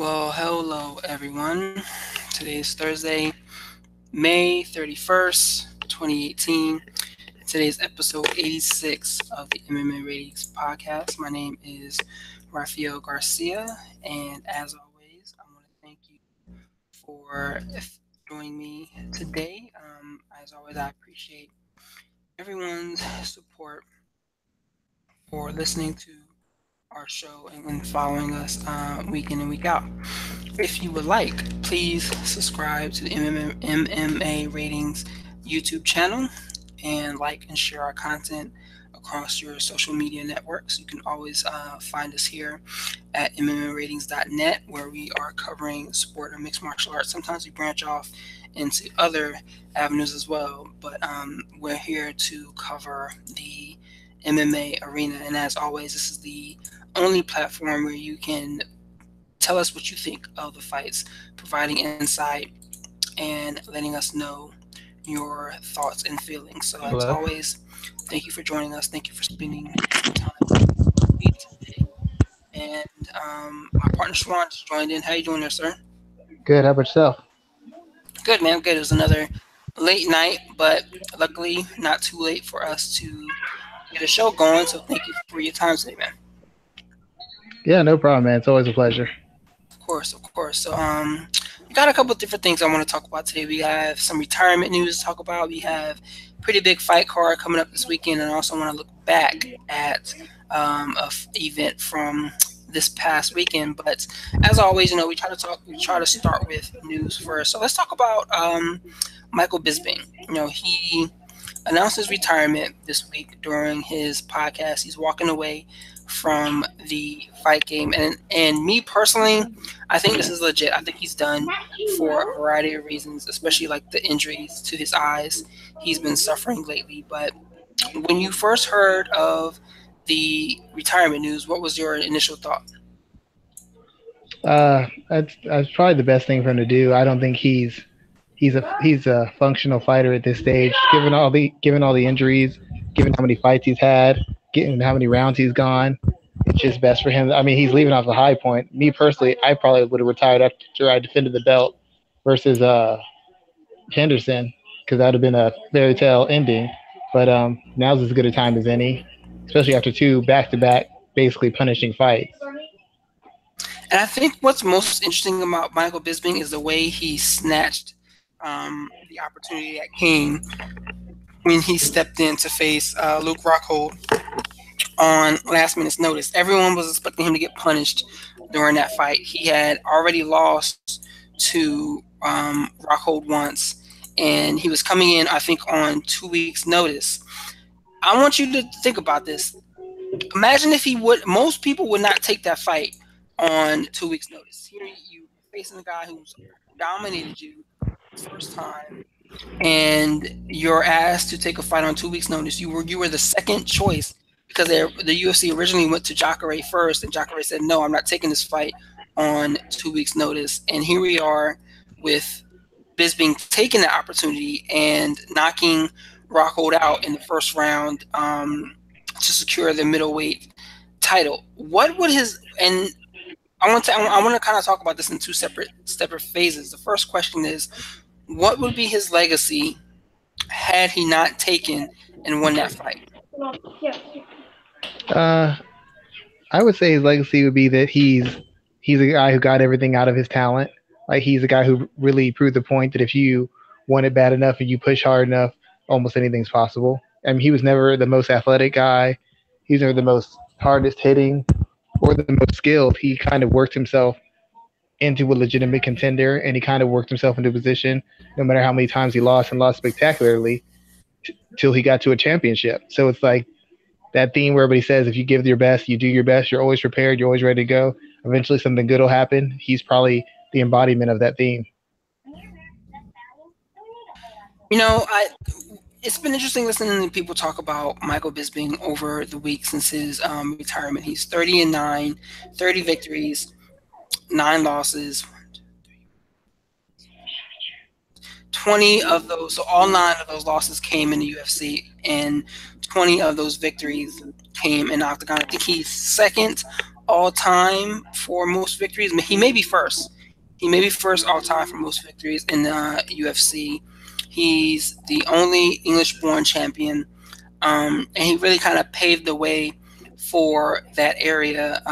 Well, hello everyone. Today is Thursday, May 31st, 2018. Today's episode 86 of the MMA Ratings Podcast. My name is Rafael Garcia, and as always, I want to thank you for joining me today. As always, I appreciate everyone's support for listening to our show and following us week in and week out. If you would like, please subscribe to the MMA Ratings YouTube channel and like and share our content across your social media networks. You can always find us here at MMAratings.net, where we are covering sport and mixed martial arts. Sometimes we branch off into other avenues as well, but we're here to cover the MMA arena. And as always, this is the only platform where you can tell us what you think of the fights, providing insight and letting us know your thoughts and feelings. So, as Hello. always, thank you for joining us. Thank you for spending some time with me today. And my partner Sharon just joined in. How you doing there, sir? Good. How about yourself? Good, man. Good. It was another late night, but luckily not too late for us to get a show going. So, thank you for your time today, man. Yeah, no problem, man. It's always a pleasure. Of course, of course. So, we got a couple of different things I want to talk about today. We have some retirement news to talk about. We have pretty big fight card coming up this weekend, and I also want to look back at event from this past weekend. But as always, we try to start with news first. So let's talk about Michael Bisping. He announced his retirement this week during his podcast. He's walking away from the fight game, and me personally, I think this is legit. I think he's done for a variety of reasons, especially like the injuries to his eyes he's been suffering lately. But when you first heard of the retirement news, what was your initial thought? That's probably the best thing for him to do. I don't think he's a functional fighter at this stage, given all the injuries, given how many fights he's had, given how many rounds he's gone. It's just best for him. I mean, he's leaving off the high point. Me personally, I probably would have retired after I defended the belt versus Henderson, because that would have been a fairy tale ending. But now's as good a time as any, especially after two back-to-back basically punishing fights. And I think what's most interesting about Michael Bisping is the way he snatched the opportunity that came when he stepped in to face Luke Rockhold on last minute's notice. Everyone was expecting him to get punished during that fight. He had already lost to Rockhold once, and he was coming in, I think, on 2 weeks' notice. I want you to think about this. Imagine if he would. Most people would not take that fight on 2 weeks' notice. Here you facing a guy who's dominated you the first time, and you're asked to take a fight on 2 weeks' notice. You were the second choice because the UFC originally went to Jacare first, and Jacare said, "No, I'm not taking this fight on 2 weeks' notice." And here we are with Bisping taking the opportunity and knocking Rockhold out in the first round to secure the middleweight title. What would his and I want to kind of talk about this in two separate phases. The first question is, what would be his legacy had he not taken and won that fight? Uh, I would say his legacy would be that he's a guy who got everything out of his talent. Like, he's a guy who really proved the point that if you want it bad enough and you push hard enough, almost anything's possible. I mean, he was never the most athletic guy. He was never the most hardest hitting or the most skilled. He kind of worked himself into a legitimate contender, and he kind of worked himself into a position, no matter how many times he lost and lost spectacularly, till he got to a championship. So it's like that theme where everybody says, if you give your best, you do your best, you're always prepared, you're always ready to go. Eventually, something good will happen. He's probably the embodiment of that theme. I it's been interesting listening to people talk about Michael Bisping over the week since his retirement. He's 30-9, 30 victories, 9 losses. 20 of those, so all 9 of those losses came in the UFC, and 20 of those victories came in Octagon. I think he's second all time for most victories. He may be first. He may be first all time for most victories in the UFC. He's the only English-born champion, and he really kind of paved the way for that area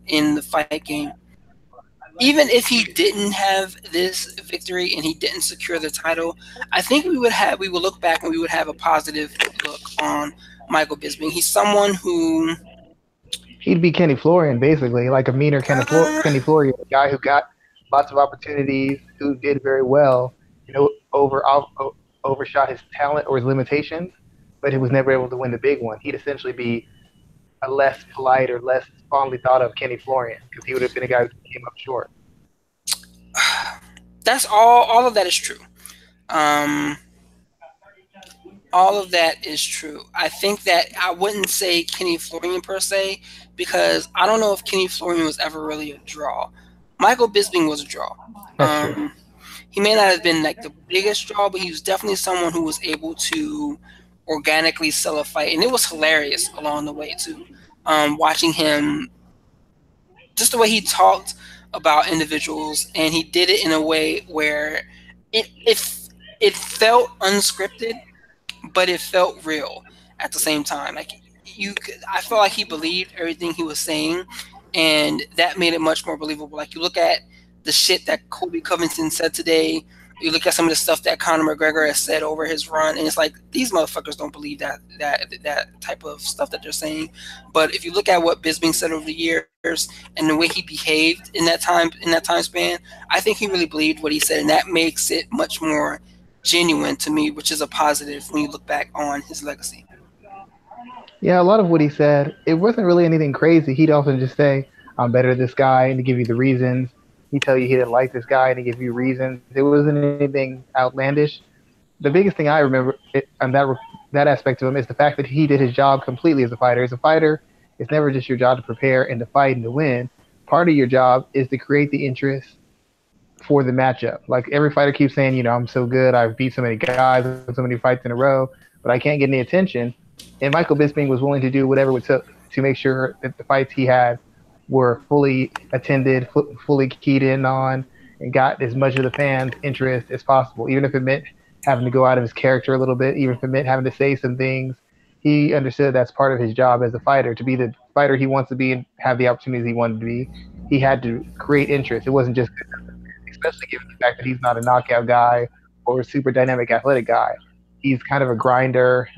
in the fight game. Even if he didn't have this victory and he didn't secure the title, I think we would look back and we would have a positive look on Michael Bisping. He's someone who He'd be Kenny Florian, basically, like a meaner Kenny Florian, a guy who got lots of opportunities, who did very well, overshot his talent or his limitations, but he was never able to win the big one. He'd essentially be a less polite or less fondly thought of Kenny Florian because he would have been a guy who came up short. that's all of that is true. Um, all of that is true. I think that I wouldn't say Kenny Florian per se because I don't know if Kenny Florian was ever really a draw. Michael Bisping was a draw. That's true. He may not have been like the biggest draw, but he was definitely someone who was able to organically sell a fight, and it was hilarious along the way too. Watching him, just the way he talked about individuals, and he did it in a way where it felt unscripted, but it felt real at the same time. Like I felt like he believed everything he was saying, and that made it much more believable. Like you look at the shit that Kobe Covington said today. You look at some of the stuff that Conor McGregor has said over his run, and it's like these motherfuckers don't believe that type of stuff that they're saying. But if you look at what Bisping said over the years and the way he behaved in that time span, I think he really believed what he said, and that makes it much more genuine to me, which is a positive when you look back on his legacy. Yeah, a lot of what he said, it wasn't really anything crazy. He'd often just say, I'm better than this guy, and to give you the reasons. He'd tell you he didn't like this guy, and to give you reasons. It wasn't anything outlandish. The biggest thing I remember on that aspect of him is the fact that he did his job completely as a fighter. As a fighter, it's never just your job to prepare and to fight and to win. Part of your job is to create the interest for the matchup. Like every fighter keeps saying, I'm so good, I've beat so many guys, so many fights in a row, but I can't get any attention. And Michael Bisping was willing to do whatever it took to make sure that the fights he had were fully attended, fully keyed in on, and got as much of the fans' interest as possible, even if it meant having to go out of his character a little bit, even if it meant having to say some things. He understood that's part of his job as a fighter, to be the fighter he wants to be and have the opportunities he wanted to be. He had to create interest. It wasn't just, especially given the fact that he's not a knockout guy or a super dynamic athletic guy. He's kind of a grinder,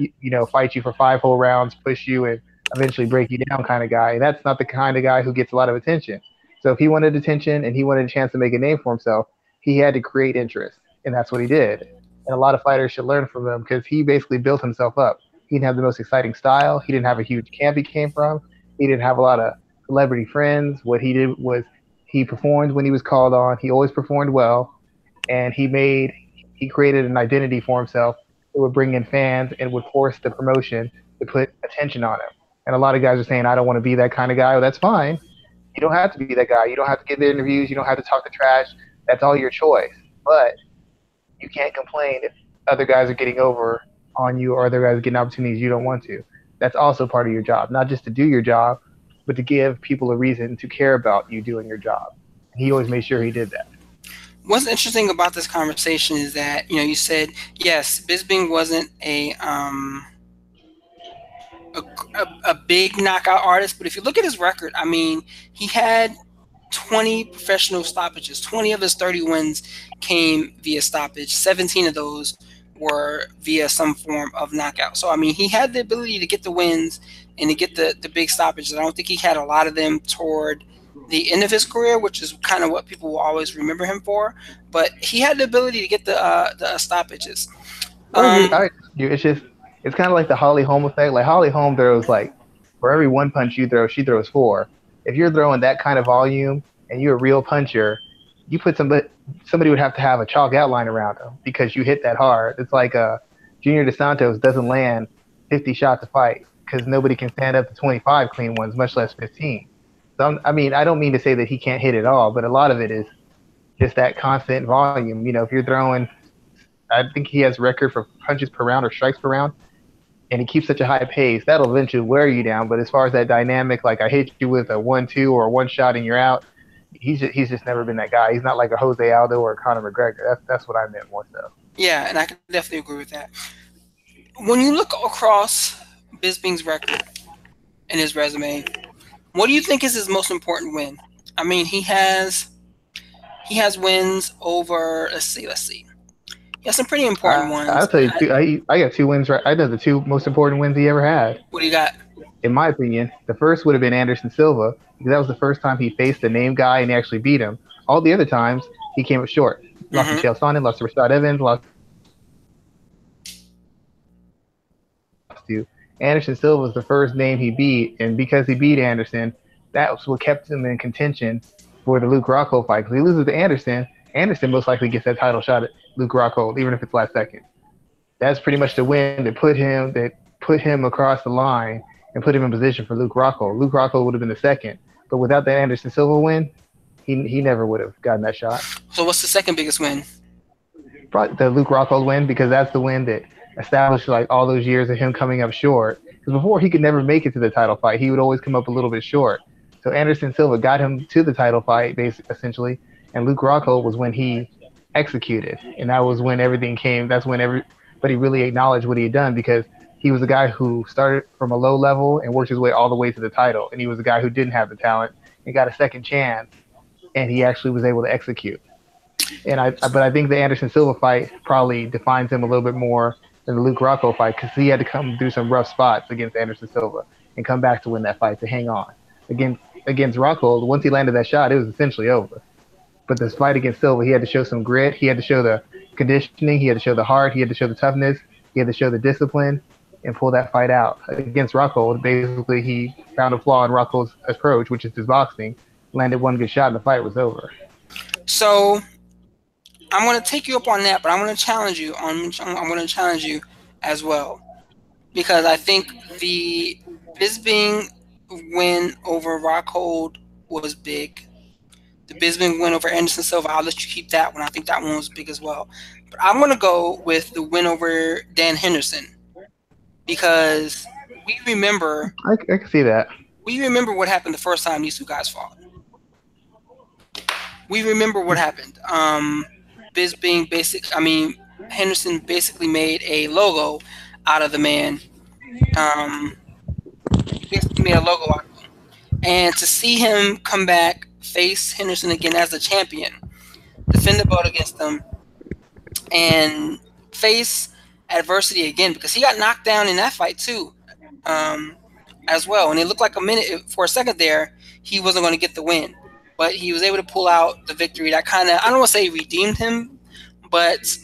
fight you for 5 whole rounds, push you, and eventually break you down kind of guy. That's not the kind of guy who gets a lot of attention. So if he wanted attention and he wanted a chance to make a name for himself, he had to create interest, and that's what he did. And a lot of fighters should learn from him because he basically built himself up. He didn't have the most exciting style. He didn't have a huge camp he came from. He didn't have a lot of celebrity friends. What he did was he performed when he was called on. He always performed well, and he created an identity for himself that would bring in fans and would force the promotion to put attention on him. And a lot of guys are saying, I don't want to be that kind of guy. Well, that's fine. You don't have to be that guy. You don't have to give the interviews. You don't have to talk the trash. That's all your choice. But you can't complain if other guys are getting over on you or other guys are getting opportunities you don't want to. That's also part of your job, not just to do your job, but to give people a reason to care about you doing your job. And he always made sure he did that. What's interesting about this conversation is that you said yes, Bisping wasn't a big knockout artist, but if you look at his record, I mean, he had 20 professional stoppages. 20 of his 30 wins came via stoppage. 17 of those were via some form of knockout. So, I mean, he had the ability to get the wins and to get the big stoppages. I don't think he had a lot of them toward the end of his career, which is kind of what people will always remember him for. But he had the ability to get the stoppages. It's kind of like the Holly Holm effect. Like Holly Holm throws for every 1 punch you throw, she throws 4. If you're throwing that kind of volume and you're a real puncher, you put somebody would have to have a chalk outline around him because you hit that hard. It's like Junior Dos Santos doesn't land 50 shots a fight because nobody can stand up to 25 clean ones, much less 15. So I don't mean to say that he can't hit it all, but a lot of it is just that constant volume. If you're throwing, I think he has record for punches per round or strikes per round. and he keeps such a high pace, that'll eventually wear you down. But as far as that dynamic, like I hit you with a 1-2 or a one shot and you're out, he's just never been that guy. He's not like a Jose Aldo or a Conor McGregor. That's what I meant more so. Yeah, and I can definitely agree with that. When you look across Bisping's record and his resume, what do you think is his most important win? I mean, he has wins over. Let's see. He has some pretty important I'll ones. tell you, I got 2 wins. Right, I know the 2 most important wins he ever had. What do you got? In my opinion, the first would have been Anderson Silva because that was the first time he faced a name guy and he actually beat him. All the other times he came up short. Lost to Chael Sonnen, lost to Rashad Evans, lost to Anderson Silva was the first name he beat, and because he beat Anderson, that was what kept him in contention for the Luke Rockhold fight. Because he loses to Anderson, Anderson most likely gets that title shot at Luke Rockhold, even if it's last second. That's pretty much the win that put him across the line and put him in position for Luke Rockhold. Luke Rockhold would have been the second, but without that Anderson Silva win, he never would have gotten that shot. So what's the second biggest win? Probably the Luke Rockhold win, because that's the win that established like all those years of him coming up short. Because before he could never make it to the title fight, he would always come up a little bit short. So Anderson Silva got him to the title fight, basically, essentially, and Luke Rockhold was when he executed, and that was when everything came. That's when everybody really acknowledged what he had done, because he was a guy who started from a low level and worked his way all the way to the title, and he was a guy who didn't have the talent and got a second chance, and he actually was able to execute. But I think the Anderson Silva fight probably defines him a little bit more than the Luke Rockhold fight, because he had to come through some rough spots against Anderson Silva and come back to win that fight to hang on. Against Rockhold, once he landed that shot, it was essentially over. But this fight against Silva, he had to show some grit. He had to show the conditioning. He had to show the heart. He had to show the toughness. He had to show the discipline and pull that fight out. Against Rockhold, basically he found a flaw in Rockhold's approach, which is his boxing, landed one good shot, and the fight was over. So I'm going to take you up on that, but I'm going to challenge you. I'm going to challenge you as well, because I think the Bisping win over Rockhold was big. The Bisping win over Anderson Silva, I'll let you keep that one. I think that one was big as well. But I'm going to go with the win over Dan Henderson, because we remember. I can see that. We remember what happened the first time these two guys fought. We remember what happened. Henderson basically made a logo out of the man. Basically made a logo out of him. And to see him come back, face Henderson again as a champion, defend the belt against him, and face adversity again, because he got knocked down in that fight too, as well. And it looked like for a second there, he wasn't going to get the win. But he was able to pull out the victory that kind of, I don't want to say redeemed him, but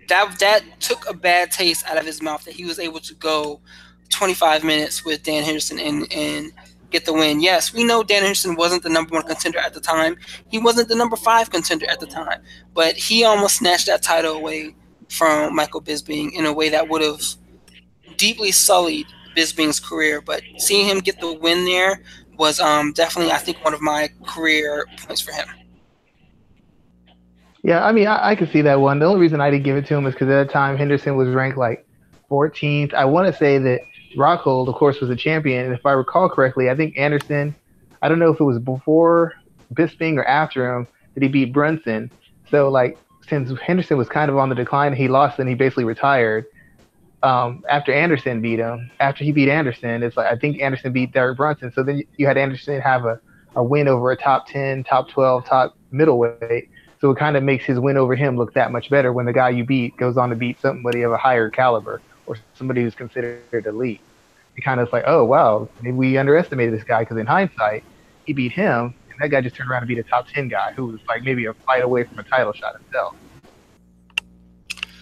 that took a bad taste out of his mouth, that he was able to go 25 minutes with Dan Henderson and get the win. Yes, we know Dan Henderson wasn't the number 1 contender at the time. He wasn't the number 5 contender at the time. But he almost snatched that title away from Michael Bisping in a way that would have deeply sullied Bisping's career. But seeing him get the win there was definitely, I think, one of my career points for him. Yeah, I mean, I could see that one. The only reason I didn't give it to him is because at that time Henderson was ranked like 14th. I want to say that Rockhold, of course, was a champion, and if I recall correctly, I think Anderson, I don't know if it was before Bisping or after him, that he beat Brunson. So, like, since Henderson was kind of on the decline, he lost and he basically retired. After Anderson beat him, after he beat Anderson, it's like I think Anderson beat Derek Brunson. So then you had Anderson have a win over a top 10, top 12, top middleweight. So it kind of makes his win over him look that much better when the guy you beat goes on to beat somebody of a higher caliber or somebody who's considered elite. It kind of is like, oh, wow, maybe we underestimated this guy, because in hindsight, he beat him, and that guy just turned around and beat a top 10 guy who was like maybe a fight away from a title shot himself.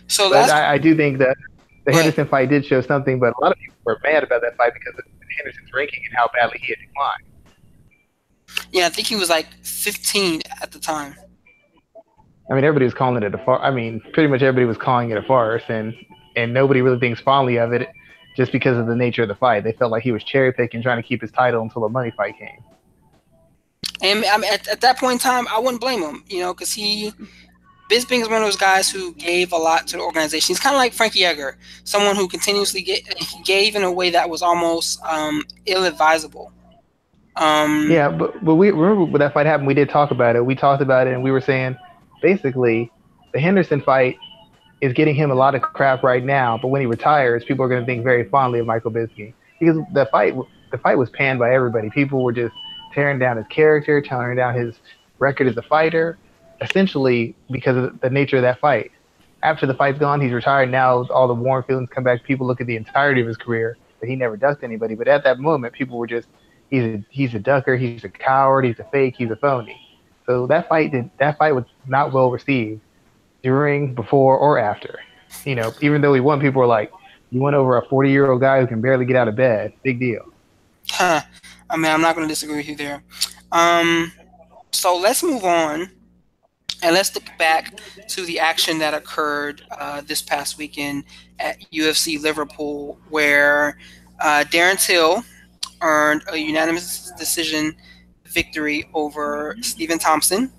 So I do think that the Henderson fight did show something, but a lot of people were mad about that fight because of Henderson's ranking and how badly he had declined. Yeah, I think he was like 15 at the time. I mean, everybody was calling it a farce. I mean, pretty much everybody was calling it a farce, and nobody really thinks fondly of it just because of the nature of the fight. They felt like he was cherry-picking, trying to keep his title until the money fight came. And I mean, at that point in time, I wouldn't blame him, because Bisping Bisping is one of those guys who gave a lot to the organization. He's kind of like Frankie Edgar, someone who continuously gave in a way that was almost ill-advisable. Yeah, but we remember when that fight happened. We did talk about it. We talked about it, and we were saying basically the Henderson fight is getting him a lot of crap right now. But when he retires, people are going to think very fondly of Michael Bisping because the fight was panned by everybody. People were just tearing down his character, tearing down his record as a fighter, essentially because of the nature of that fight. After the fight's gone, he's retired now. All the warm feelings come back. People look at the entirety of his career, but he never ducked anybody. But at that moment, people were just he's a ducker, he's a coward, he's a fake, he's a phony. So that fight was not well received during, before, or after. Even though he won, people were like, "You won over a 40-year-old guy who can barely get out of bed. Big deal." Huh. I mean, I'm not going to disagree with you there. So let's move on. And let's look back to the action that occurred this past weekend at UFC Liverpool, where Darren Till earned a unanimous decision victory over Stephen Thompson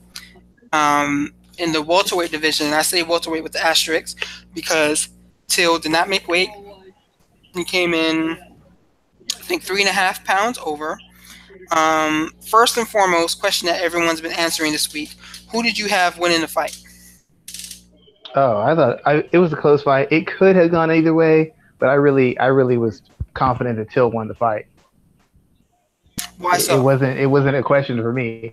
in the welterweight division. And I say welterweight with the asterisk because Till did not make weight. He came in, I think, 3.5 pounds over. First and foremost, question that everyone's been answering this week: who did you have winning the fight? Oh, I thought it was a close fight. It could have gone either way, but I really was confident that Till won the fight. Why so? It wasn't a question for me.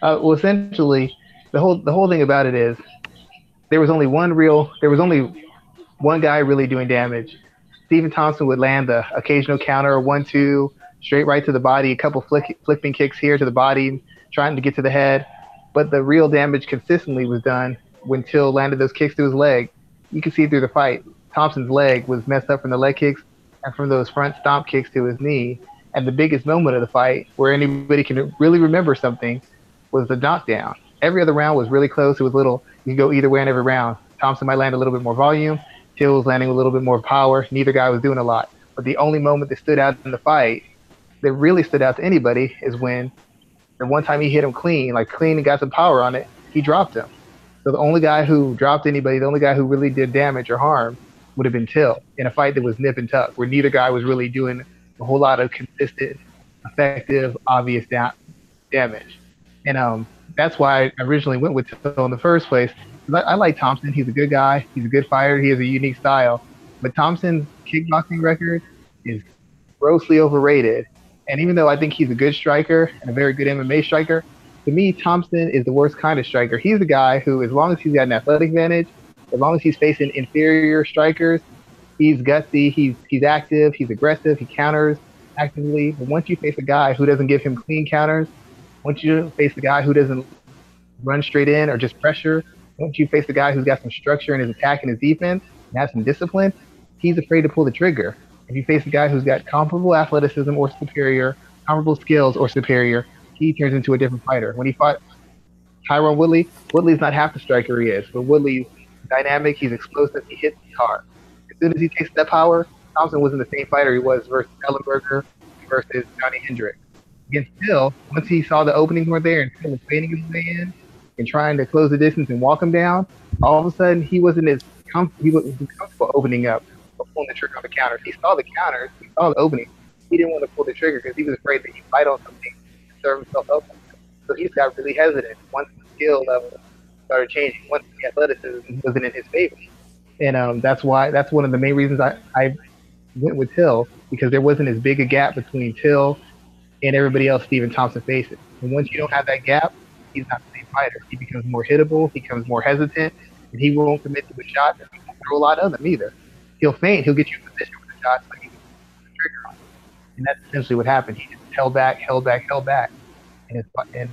Well, essentially, the whole thing about it is there was only one guy really doing damage. Stephen Thompson would land the occasional counter, 1-2, straight right to the body, a couple flipping kicks here to the body, trying to get to the head. But the real damage consistently was done when Till landed those kicks to his leg. You could see through the fight, Thompson's leg was messed up from the leg kicks and from those front stomp kicks to his knee. And the biggest moment of the fight, where anybody can really remember something, was the knockdown. Every other round was really close. It was little. You could go either way in every round. Thompson might land a little bit more volume. Till was landing a little bit more power. Neither guy was doing a lot. But the only moment that stood out in the fight, that really stood out to anybody, is when the one time he hit him clean and got some power on it, he dropped him. So the only guy who dropped anybody, the only guy who really did damage or harm would have been Till in a fight that was nip and tuck, where neither guy was really doing a whole lot of consistent, effective, obvious damage. And that's why I originally went with Till in the first place. I like Thompson. He's a good guy. He's a good fighter. He has a unique style. But Thompson's kickboxing record is grossly overrated. And even though I think he's a good striker and a very good MMA striker, to me, Thompson is the worst kind of striker. He's a guy who, as long as he's got an athletic advantage, as long as he's facing inferior strikers, he's gutsy, he's active, he's aggressive, he counters actively. But once you face a guy who doesn't give him clean counters, once you face a guy who doesn't run straight in or just pressure, once you face a guy who's got some structure in his attack and his defense and has some discipline, he's afraid to pull the trigger. If you face a guy who's got comparable athleticism or superior, comparable skills or superior, he turns into a different fighter. When he fought Tyron Woodley, Woodley's not half the striker he is, but Woodley's dynamic, he's explosive, he hits hard. As soon as he takes that power, Thompson wasn't the same fighter he was versus Ellenberger versus Johnny Hendricks. Against Till, once he saw the openings weren't there and Till was fading his way in and trying to close the distance and walk him down, all of a sudden he wasn't comfortable opening up or pulling the trigger on the counters. He saw the counters, he saw the opening. He didn't want to pull the trigger because he was afraid that he'd fight on something and serve himself up. So he just got really hesitant once the skill level started changing, once the athleticism wasn't in his favor. And that's one of the main reasons I went with Till, because there wasn't as big a gap between Till and everybody else Stephen Thompson faces. And once you don't have that gap, he's not the same fighter. He becomes more hittable, he becomes more hesitant, and he won't commit to a shot, and he won't throw a lot of them either. He'll feint, he'll get you in position with a shot, so he can pull the trigger on it. And that's essentially what happened. He just held back. And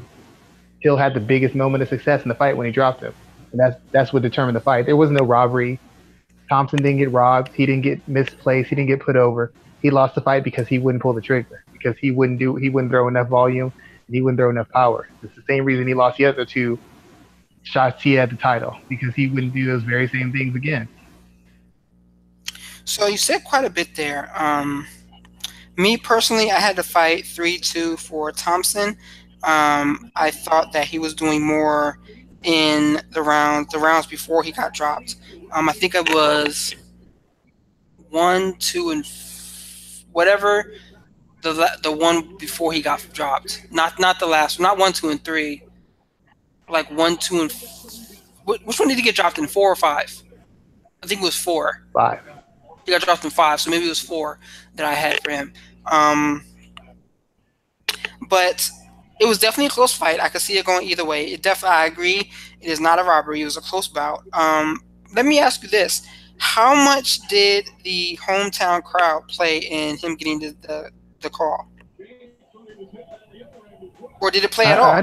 Till had the biggest moment of success in the fight when he dropped him. And that's what determined the fight. There was no robbery. Thompson didn't get robbed. He didn't get misplaced. He didn't get put over. He lost the fight because he wouldn't pull the trigger, because he wouldn't throw enough volume, and he wouldn't throw enough power. It's the same reason he lost the other two shots he had the title, because he wouldn't do those very same things again. So you said quite a bit there. Me personally, I had to fight 3-2 for Thompson. I thought that he was doing more in the rounds before he got dropped. I think it was one, two, and whatever the one before he got dropped. Not the last, not one, two, and three. Like one, two, and which one did he get dropped in? Four or five? I think it was four. 5. He got dropped in five, so maybe it was four that I had for him. But it was definitely a close fight. I could see it going either way. I agree. It is not a robbery. It was a close bout. Let me ask you this: how much did the hometown crowd play in him getting the call, or did it play at I all?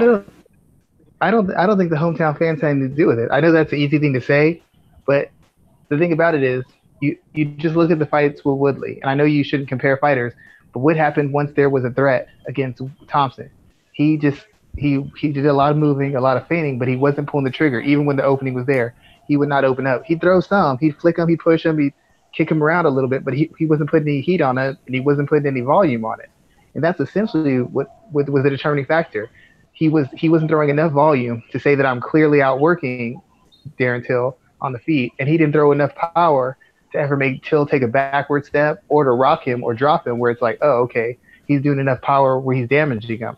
don't think the hometown fans had anything to do with it. I know that's an easy thing to say, but the thing about it is you just look at the fights with Woodley, and I know you shouldn't compare fighters, but what happened once there was a threat against Thompson? He just he did a lot of moving, a lot of feinting, but he wasn't pulling the trigger. Even when the opening was there, he would not open up. He'd throw some, he'd flick him, he'd push him, he'd kick him around a little bit, but he wasn't putting any heat on it, and he wasn't putting any volume on it. And that's essentially what was the determining factor. He wasn't throwing enough volume to say that I'm clearly outworking Darren Till on the feet, and he didn't throw enough power to ever make Till take a backward step or to rock him or drop him where it's like, oh, okay, he's doing enough power where he's damaging him.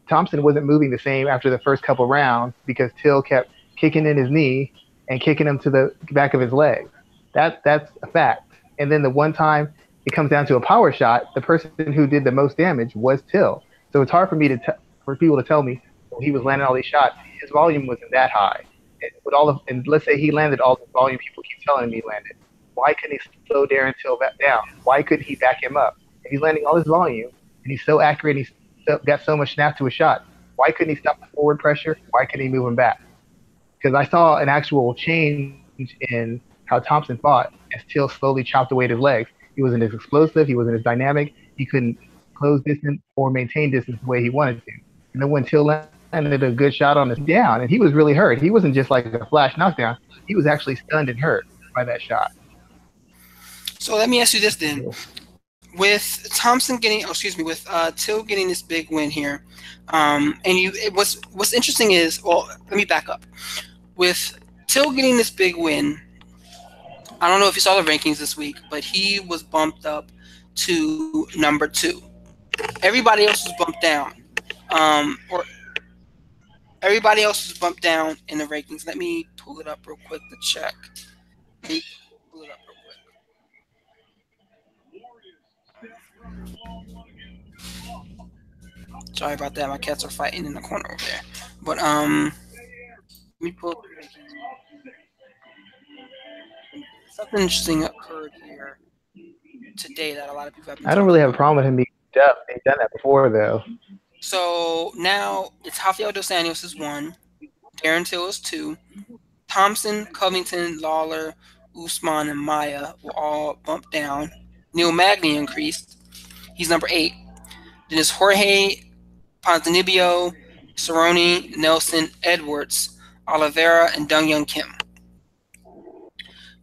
Thompson wasn't moving the same after the first couple rounds because Till kept kicking in his knee and kicking him to the back of his legs. That's a fact. And then the one time it comes down to a power shot, the person who did the most damage was Till. So it's hard for me for people to tell me, well, he was landing all these shots. His volume wasn't that high. And let's say he landed all the volume people keep telling me he landed. Why couldn't he slow Darren Till back down? Why couldn't he back him up? If he's landing all this volume and he's so accurate, and he's got so much snap to his shot. Why couldn't he stop the forward pressure? Why couldn't he move him back? Because I saw an actual change in how Thompson fought as Till slowly chopped away at his legs. He wasn't as explosive. He wasn't as dynamic. He couldn't close distance or maintain distance the way he wanted to. And then when Till landed a good shot on his down, and he was really hurt. He wasn't just like a flash knockdown. He was actually stunned and hurt by that shot. So let me ask you this then: with Thompson getting, with Till getting this big win here, what's interesting is, well, let me back up. With Till getting this big win, I don't know if you saw the rankings this week, but he was bumped up to number 2. Everybody else was bumped down, or everybody else was bumped down in the rankings. Let me pull it up real quick to check. Let me pull it up real quick. Sorry about that. My cats are fighting in the corner over there. But let me pull up the rankings. Something interesting occurred here today that a lot of people have been I don't really have a problem with him being up. They've done that before, though. So now it's Rafael Dos Anjos is 1, Darren Till is 2, Thompson, Covington, Lawler, Usman, and Maia were all bumped down. Neil Magny increased. He's number 8. Then it's Jorge, Ponzinibbio, Cerrone, Nelson, Edwards, Oliveira, and Dong Young Kim.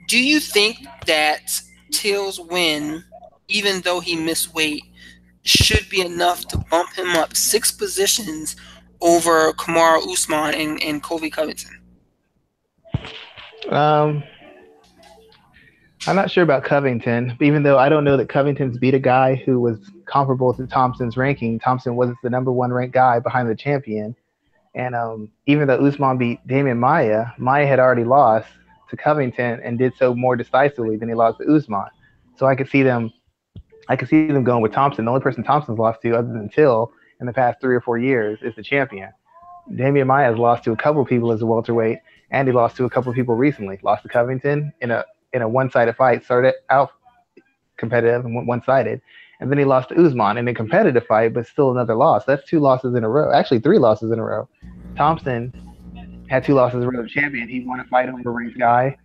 Do you think that Till's win, even though he missed weight, should be enough to bump him up 6 positions over Kamaru Usman and Colby Covington? I'm not sure about Covington, even though I don't know that Covington's beat a guy who was comparable to Thompson's ranking. Thompson was the number 1 ranked guy behind the champion. And even though Usman beat Damian Maia, Maia had already lost to Covington and did so more decisively than he lost to Usman. So I could see them going with Thompson. The only person Thompson's lost to, other than Till, in the past 3 or 4 years, is the champion. Damian Maia has lost to a couple of people as a welterweight, and he lost to a couple of people recently. Lost to Covington in a one-sided fight, started out competitive and went one-sided, and then he lost to Usman in a competitive fight, but still another loss. That's 2 losses in a row. Actually, 3 losses in a row. Thompson had 2 losses as a champion. He won a fight over a ranked guy,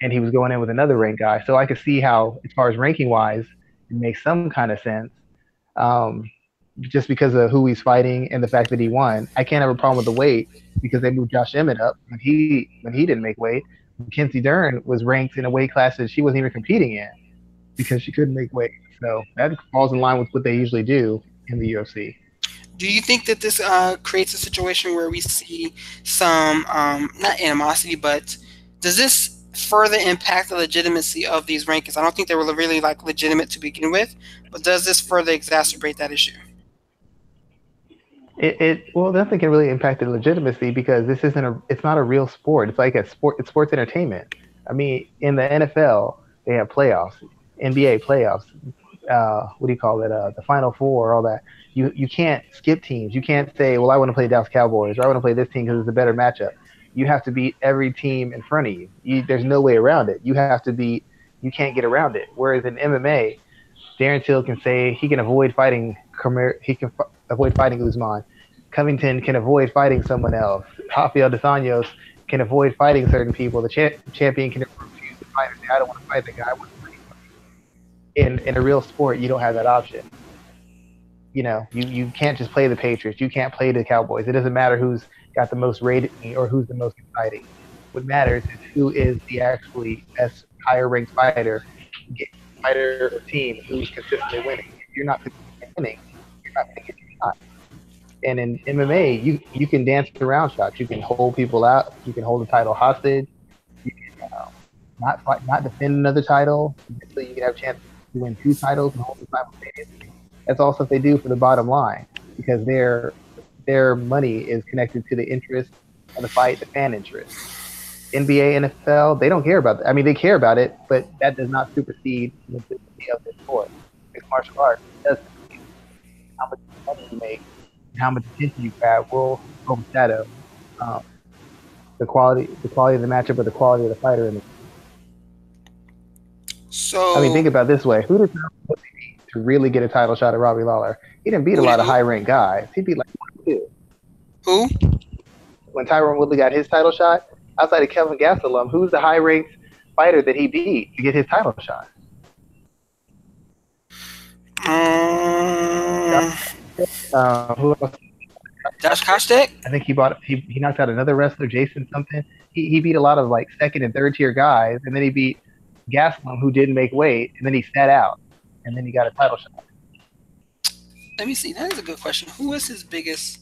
and he was going in with another ranked guy. So I could see how, as far as ranking-wise, it makes some kind of sense, just because of who he's fighting and the fact that he won. I can't have a problem with the weight because they moved Josh Emmett up when he didn't make weight. Mackenzie Dern was ranked in a weight class that she wasn't even competing in because she couldn't make weight. So that falls in line with what they usually do in the UFC. Do you think that this creates a situation where we see some not animosity, but does this further impact the legitimacy of these rankings? I don't think they were really like legitimate to begin with, but does this further exacerbate that issue? It well, nothing can really impact the legitimacy because it's not a real sport. It's like a sport. It's sports entertainment. I mean, in the NFL, they have playoffs, NBA playoffs. What do you call it? The Final Four, all that. You can't skip teams. You can't say, well, I want to play Dallas Cowboys or I want to play this team because it's a better matchup. You have to beat every team in front of There's no way around it. You have to beat. You can't get around it. Whereas in MMA, Darren Till can say he can avoid fighting. He can avoid fighting Usman. Covington can avoid fighting someone else. Rafael dos Anjos can avoid fighting certain people. The champion can refuse to fight and say, I don't want to fight the guy. I want to fight. In a real sport, you don't have that option. You can't just play the Patriots. You can't play the Cowboys. It doesn't matter who's got the most rated or who's the most exciting. What matters is who is the actually best higher ranked fighter or team who's consistently winning. If you're not consistently winning, you're not going to get your shot. And in MMA, you can dance around shots. You can hold people out. You can hold the title hostage. You can not defend another title. So you can have a chance to win 2 titles and hold them simultaneously. That's also what they do for the bottom line because their money is connected to the interest of the fight, the fan interest. NBA, NFL, they don't care about that. I mean, they care about it, but that does not supersede the consistency of the sport. Mixed martial arts does how much money you make and how much attention you grab will overshadow the quality of the matchup or the quality of the fighter. I mean, So, think about it this way: who did Tyron Woodley beat to really get a title shot at Robbie Lawler? He didn't beat a who lot did of high-ranked guys. He beat like 1 or 2. who? When Tyron Woodley got his title shot, outside of Kelvin Gastelum, who's the high-ranked fighter that he beat to get his title shot? Um, Who else? Josh Koscheck? I think he knocked out another wrestler, Jason something. He beat a lot of like second and third tier guys, and then he beat Gastelum, who didn't make weight, and then he sat out, and then he got a title shot. Let me see. That is a good question. Who was his biggest?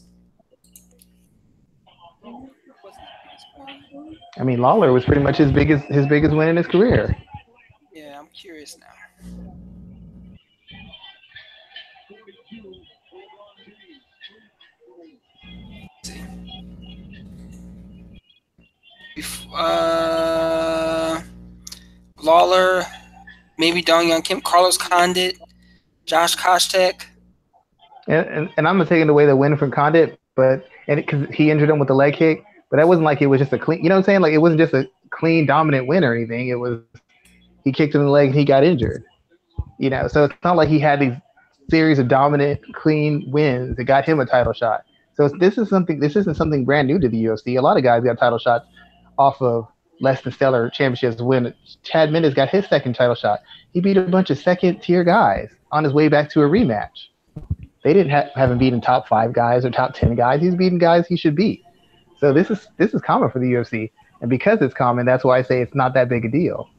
I mean, Lawler was pretty much his biggest win in his career. Yeah, I'm curious now. Let's see. Uh, Lawler, maybe Dong Young Kim, Carlos Condit, Josh Koscheck. And I'm not taking away the win from Condit, but because he injured him with the leg kick, but that wasn't like it was just a clean. You know what I'm saying? Like it wasn't just a clean dominant win or anything. It was he kicked him in the leg and he got injured. So it's not like he had these series of dominant, clean wins that got him a title shot. So this isn't something brand new to the UFC. A lot of guys got title shots off of less than stellar championships. When Chad Mendes got his second title shot, he beat a bunch of second tier guys on his way back to a rematch. They didn't have him beating top 5 guys or top 10 guys. He's beating guys he should beat. So this is common for the UFC, and because it's common, that's why I say it's not that big a deal.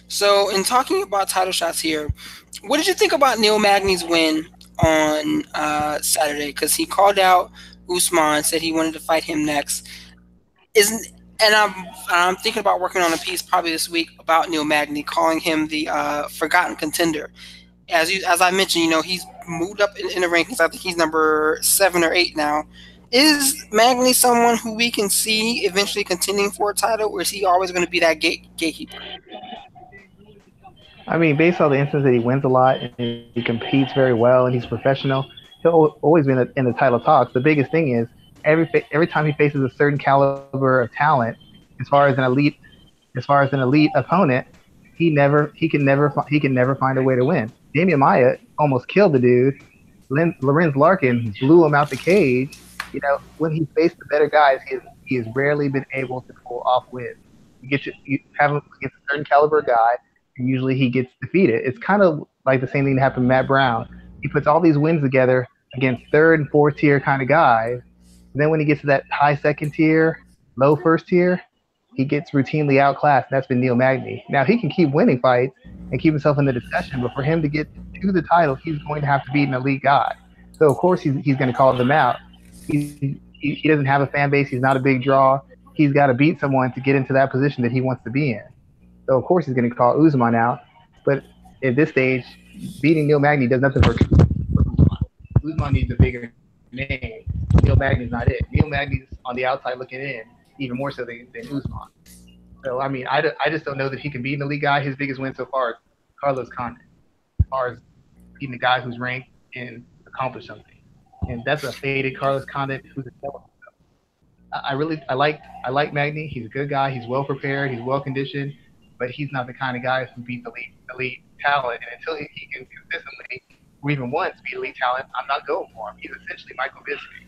So, in talking about title shots here, what did you think about Neil Magny's win on Saturday? Because he called out Usman, said he wanted to fight him next. I'm thinking about working on a piece probably this week about Neil Magny, calling him the forgotten contender. As I mentioned, he's moved up in the rankings. I think he's number 7 or 8 now. Is Magny someone who we can see eventually contending for a title, or is he always going to be that gatekeeper? I mean, based on the instance that he wins a lot and he competes very well and he's professional, he'll always be in the title talks. The biggest thing is every time he faces a certain caliber of talent, as far as an elite opponent, he can never find a way to win. Damian Maia almost killed the dude. Lorenz Larkin blew him out the cage. When he faced the better guys, he has rarely been able to pull off wins. You have him against a certain caliber guy, and usually he gets defeated. It's kind of like the same thing that happened to Matt Brown. He puts all these wins together against third and fourth tier kind of guys. And then when he gets to that high second tier, low first tier, he gets routinely outclassed. That's been Neil Magny. Now, he can keep winning fights and keep himself in the discussion, but for him to get to the title, he's going to have to beat an elite guy. So of course he's going to call them out. He doesn't have a fan base. He's not a big draw. He's got to beat someone to get into that position that he wants to be in. So of course he's going to call Usman out. But at this stage, beating Neil Magny does nothing for Usman. Usman needs a bigger name. Neil Magny's not it. Neil Magny's on the outside looking in, even more so than Usman. So I mean, I just don't know that he can beat an elite guy. His biggest win so far is Carlos Condit, as far as beating a guy who's ranked and accomplished something. And that's a faded Carlos Condit who's a seller. I like Magny. He's a good guy. He's well prepared. He's well conditioned, but he's not the kind of guy who beats elite talent. And until he can consistently, or even once, beat elite talent, I'm not going for him. He's essentially Michael Bisping,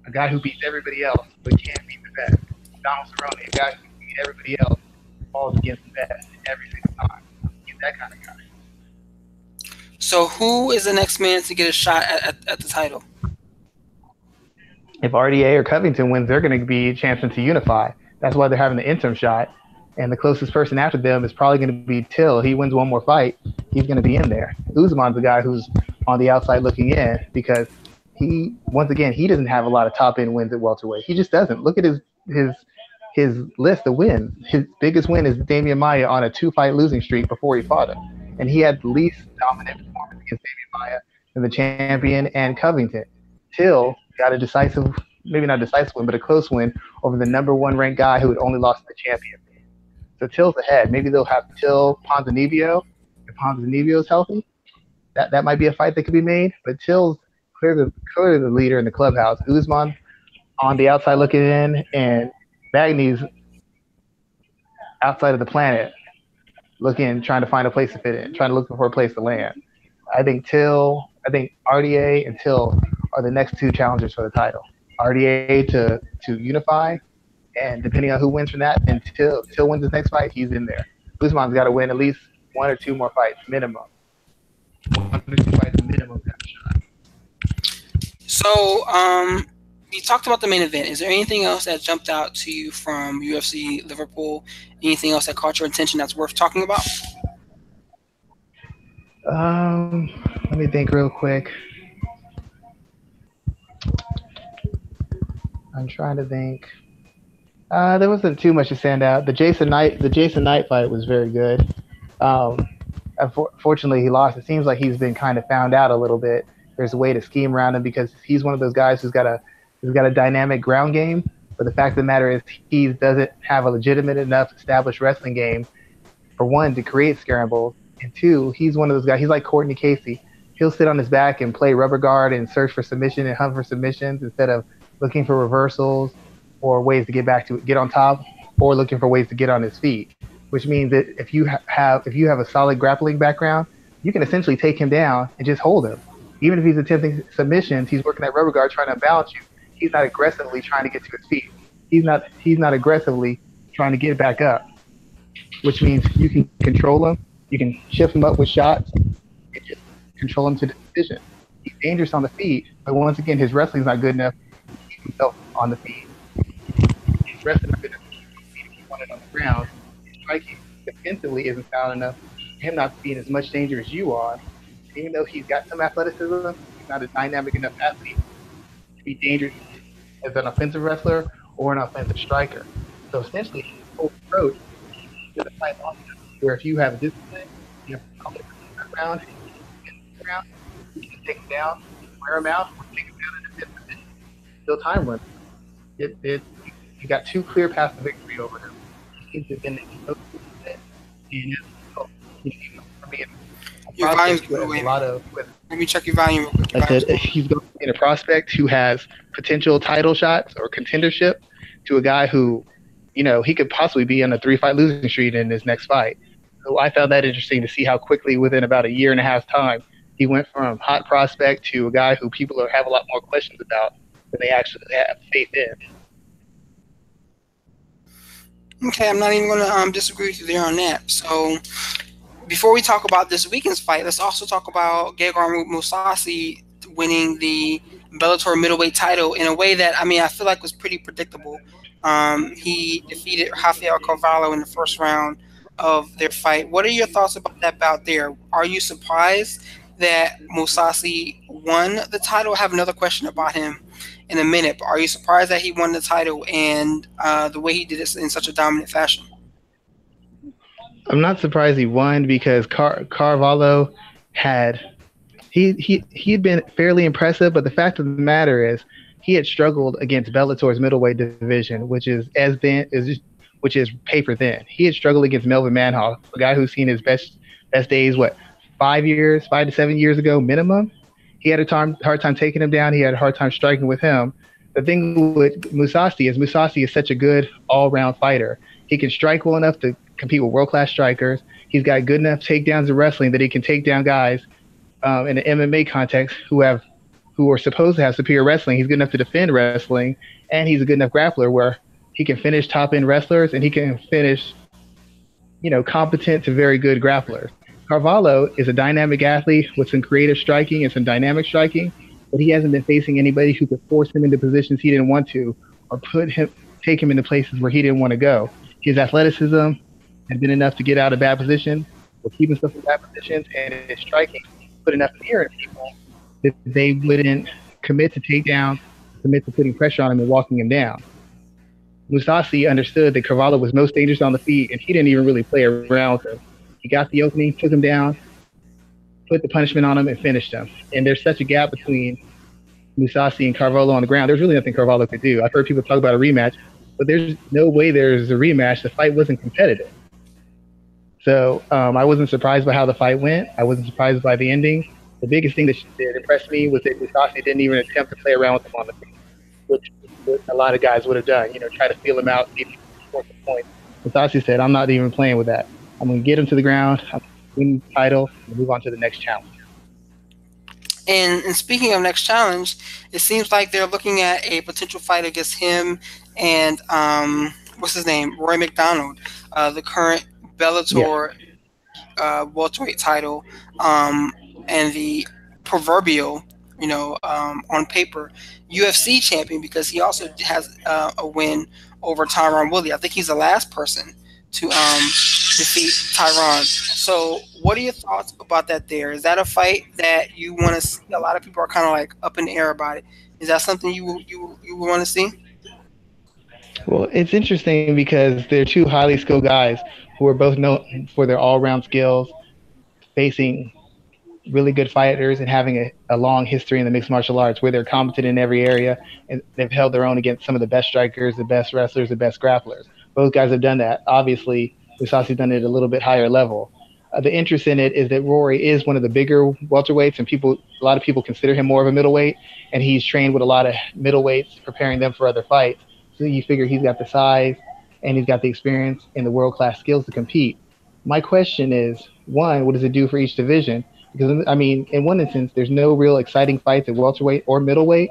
a guy who beats everybody else but can't beat the best. Donald Cerrone, a guy who beats everybody else, falls against the best every single time. He's that kind of guy. So who is the next man to get a shot at the title? If RDA or Covington wins, they're going to be chancing to unify. That's why they're having the interim shot. And the closest person after them is probably going to be Till. He wins one more fight, he's going to be in there. Usman's the guy who's on the outside looking in because once again, he doesn't have a lot of top end wins at welterweight. He just doesn't. Look at his list of wins. His biggest win is Damian Maia on a 2-fight losing streak before he fought him. And he had the least dominant performance against Damian Maia than the champion and Covington. Till got a decisive, maybe not decisive win, but a close win over the number one ranked guy who had only lost to the champion. So Till's ahead. Maybe they'll have Till Ponzinibbio if Ponzinibbio's healthy. That might be a fight that could be made. But Till's clearly the leader in the clubhouse. Usman on the outside looking in, and Magny's outside of the planet trying to find a place to fit in, trying to look for a place to land. I think RDA and Till are the next two challengers for the title. RDA to unify, and depending on who wins from that, then Till wins his next fight, he's in there. Usman's got to win at least one or two more fights minimum. 1 or 2 fights minimum. So, you talked about the main event. Is there anything else that jumped out to you from UFC Liverpool? Anything else that caught your attention that's worth talking about? Let me think real quick. I'm trying to think. There wasn't too much to stand out. The Jason Knight fight was very good. Unfortunately, he lost. It seems like he's been kind of found out a little bit. There's a way to scheme around him because he's one of those guys who's got a dynamic ground game. But the fact of the matter is, he doesn't have a legitimate enough established wrestling game. For one, to create scrambles, and two, he's one of those guys. He's like Courtney Casey. He'll sit on his back and play rubber guard and search for submission and hunt for submissions instead of looking for reversals or ways to get on top, or looking for ways to get on his feet. Which means that if you have a solid grappling background, you can essentially take him down and just hold him. Even if he's attempting submissions, he's working that rubber guard trying to balance you. He's not aggressively trying to get to his feet. He's not aggressively trying to get back up. Which means you can control him. You can shift him up with shots and just control him to the decision. He's dangerous on the feet, but once again, his wrestling's not good enough to keep himself on the feet. His wrestling not good enough to keep his feet if he wanted on the ground. His striking defensively isn't sound enough for him not to be in as much danger as you are. Even though he's got some athleticism, he's not a dynamic enough athlete to be dangerous as an offensive wrestler or an offensive striker. So essentially, his whole approach is a type of where if you have discipline, you have confidence around, you can take him down, wear him out, or take him down in a defensive position. Still time running. You got 2 clear paths to victory over him. He seems to have been your volume's going away. Let me check your volume real quick. I said he's going to be a prospect who has potential title shots or contendership to a guy who, he could possibly be on a 3-fight losing streak in his next fight. So I found that interesting to see how quickly, within about a year and a half time, he went from hot prospect to a guy who people have a lot more questions about than they actually have faith in. Okay, I'm not even going to disagree with you there on that. So, before we talk about this weekend's fight, let's also talk about Gegard Mousasi winning the Bellator middleweight title in a way that, I feel like was pretty predictable. He defeated Rafael Carvalho in the first round of their fight. What are your thoughts about that bout there? Are you surprised that Mousasi won the title? I have another question about him in a minute, but are you surprised that he won the title and the way he did it in such a dominant fashion? I'm not surprised he won because Carvalho had he'd been fairly impressive, but the fact of the matter is he had struggled against Bellator's middleweight division, which is paper thin. He had struggled against Melvin Manhoff, a guy who's seen his best days 5 to 7 years ago minimum. He had a hard time taking him down. He had a hard time striking with him. The thing with Musasi is such a good all round fighter. He can strike well enough to compete with world class strikers. He's got good enough takedowns in wrestling that he can take down guys in an MMA context who are supposed to have superior wrestling. He's good enough to defend wrestling, and he's a good enough grappler where he can finish top end wrestlers and he can finish, competent to very good grapplers. Carvalho is a dynamic athlete with some creative striking and some dynamic striking, but he hasn't been facing anybody who could force him into positions he didn't want to or take him into places where he didn't want to go. His athleticism has been enough to get out of bad positions or keep himself in bad positions, and his striking put enough fear in people that they wouldn't commit to takedowns, commit to putting pressure on him and walking him down. Musasi understood that Carvalho was most dangerous on the feet, and he didn't even really play around with him. He got the opening, took him down, put the punishment on him, and finished him. And there's such a gap between Musasi and Carvalho on the ground. There's really nothing Carvalho could do. I've heard people talk about a rematch, but there's no way there's a rematch. The fight wasn't competitive. So I wasn't surprised by how the fight went. I wasn't surprised by the ending. The biggest thing that impressed me was that Musasi didn't even attempt to play around with him on the feet, which a lot of guys would have done. Try to feel him out, see if he can score some points. Musasi said, I'm not even playing with that. I'm going to get him to the ground, I'm going to win the title, and move on to the next challenge. And speaking of next challenge, it seems like they're looking at a potential fight against him and what's his name, Roy McDonald, the current Bellator welterweight title, and the proverbial, on paper, UFC champion, because he also has a win over Tyron Woodley. I think he's the last person to defeat Tyron. So what are your thoughts about that there? Is that a fight that you want to see? A lot of people are kind of like up in the air about it. Is that something you want to see? Well, it's interesting because they're two highly skilled guys who are both known for their all-round skills, facing really good fighters and having a long history in the mixed martial arts where they're competent in every area, and they've held their own against some of the best strikers, the best wrestlers, the best grapplers. Both guys have done that. Obviously, Musasi's done it at a little bit higher level. The interest in it is that Rory is one of the bigger welterweights, and a lot of people consider him more of a middleweight, and he's trained with a lot of middleweights, preparing them for other fights. So you figure he's got the size and he's got the experience and the world-class skills to compete. My question is, one, what does it do for each division? Because, in one instance, there's no real exciting fights at welterweight or middleweight,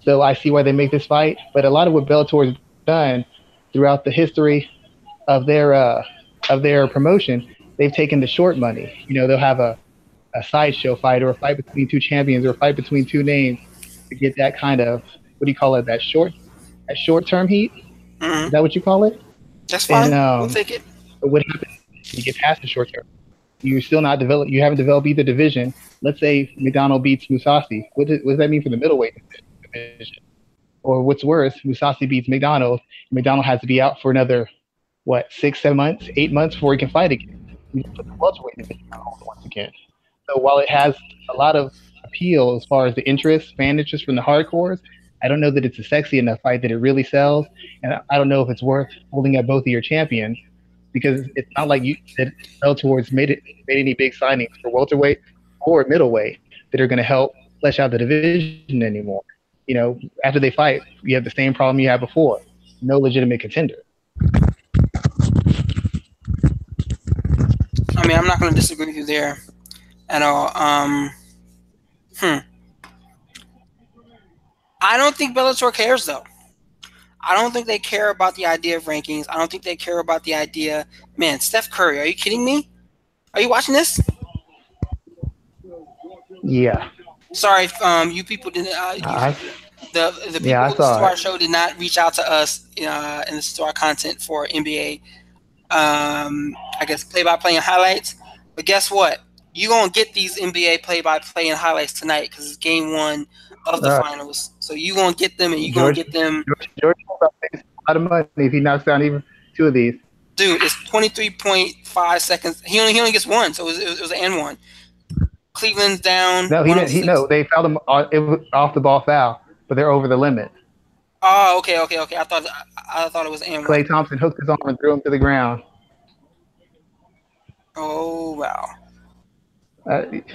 so I see why they make this fight. But a lot of what Bellator has done throughout the history of their promotion, they've taken the short money. They'll have a sideshow fight or a fight between two champions or a fight between two names to get that kind of, what do you call it, that short-term heat? Mm-hmm. Is that what you call it? That's fine. We'll take it. But what happens when you get past the short term? You're still not developed. You haven't developed either division. Let's say McDonald beats Musasi. What does that mean for the middleweight division? Or what's worse, Musasi beats McDonald. McDonald has to be out for another, 6, 7 months, 8 months before he can fight again. You put the welterweight division on hold once again. So while it has a lot of appeal as far as the fan interest from the hardcores, I don't know that it's a sexy enough fight that it really sells, and I don't know if it's worth holding up both of your champions, because it's not like that Bellator's made any big signings for welterweight or middleweight that are going to help flesh out the division anymore. After they fight, you have the same problem you had before: no legitimate contender. I'm not going to disagree with you there at all. I don't think Bellator cares, though. I don't think they care about the idea of rankings. I don't think they care about the idea. Man, Steph Curry, are you kidding me? Are you watching this? Yeah. Sorry, you people didn't. The people who listen to our show did not reach out to us and listen to our content for NBA. I guess play-by-play and highlights. But guess what? you're going to get these NBA play-by-play and highlights tonight because it's game 1 of the finals. So you're going to get them, and you're going to get them. George a lot of money if he knocks down even 2 of these. Dude, it's 23.5 seconds. He only gets 1, so it was an and 1. Cleveland's down. No, he didn't. No, they fouled him. It was off the ball foul, but they're over the limit. Oh, okay. I thought it was and 1. Klay Thompson hooked his arm and threw him to the ground. Oh wow.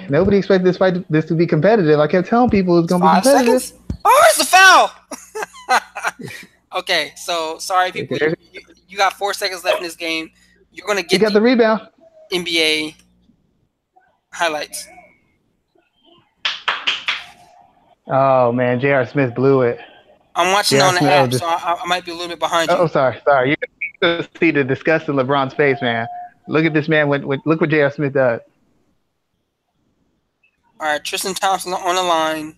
Nobody expected this to be competitive. I kept telling people it was going to be competitive. 5 seconds? Oh, it's the foul. Okay, so sorry, people. You got 4 seconds left in this game. You're going to get. You got the rebound. NBA highlights. Oh man, J.R. Smith blew it. I'm watching on the app, so I might be a little bit behind you. Oh, sorry. You can see the disgust in LeBron's face, man. Look at this man. Look what J.R. Smith does. All right, Tristan Thompson on the line.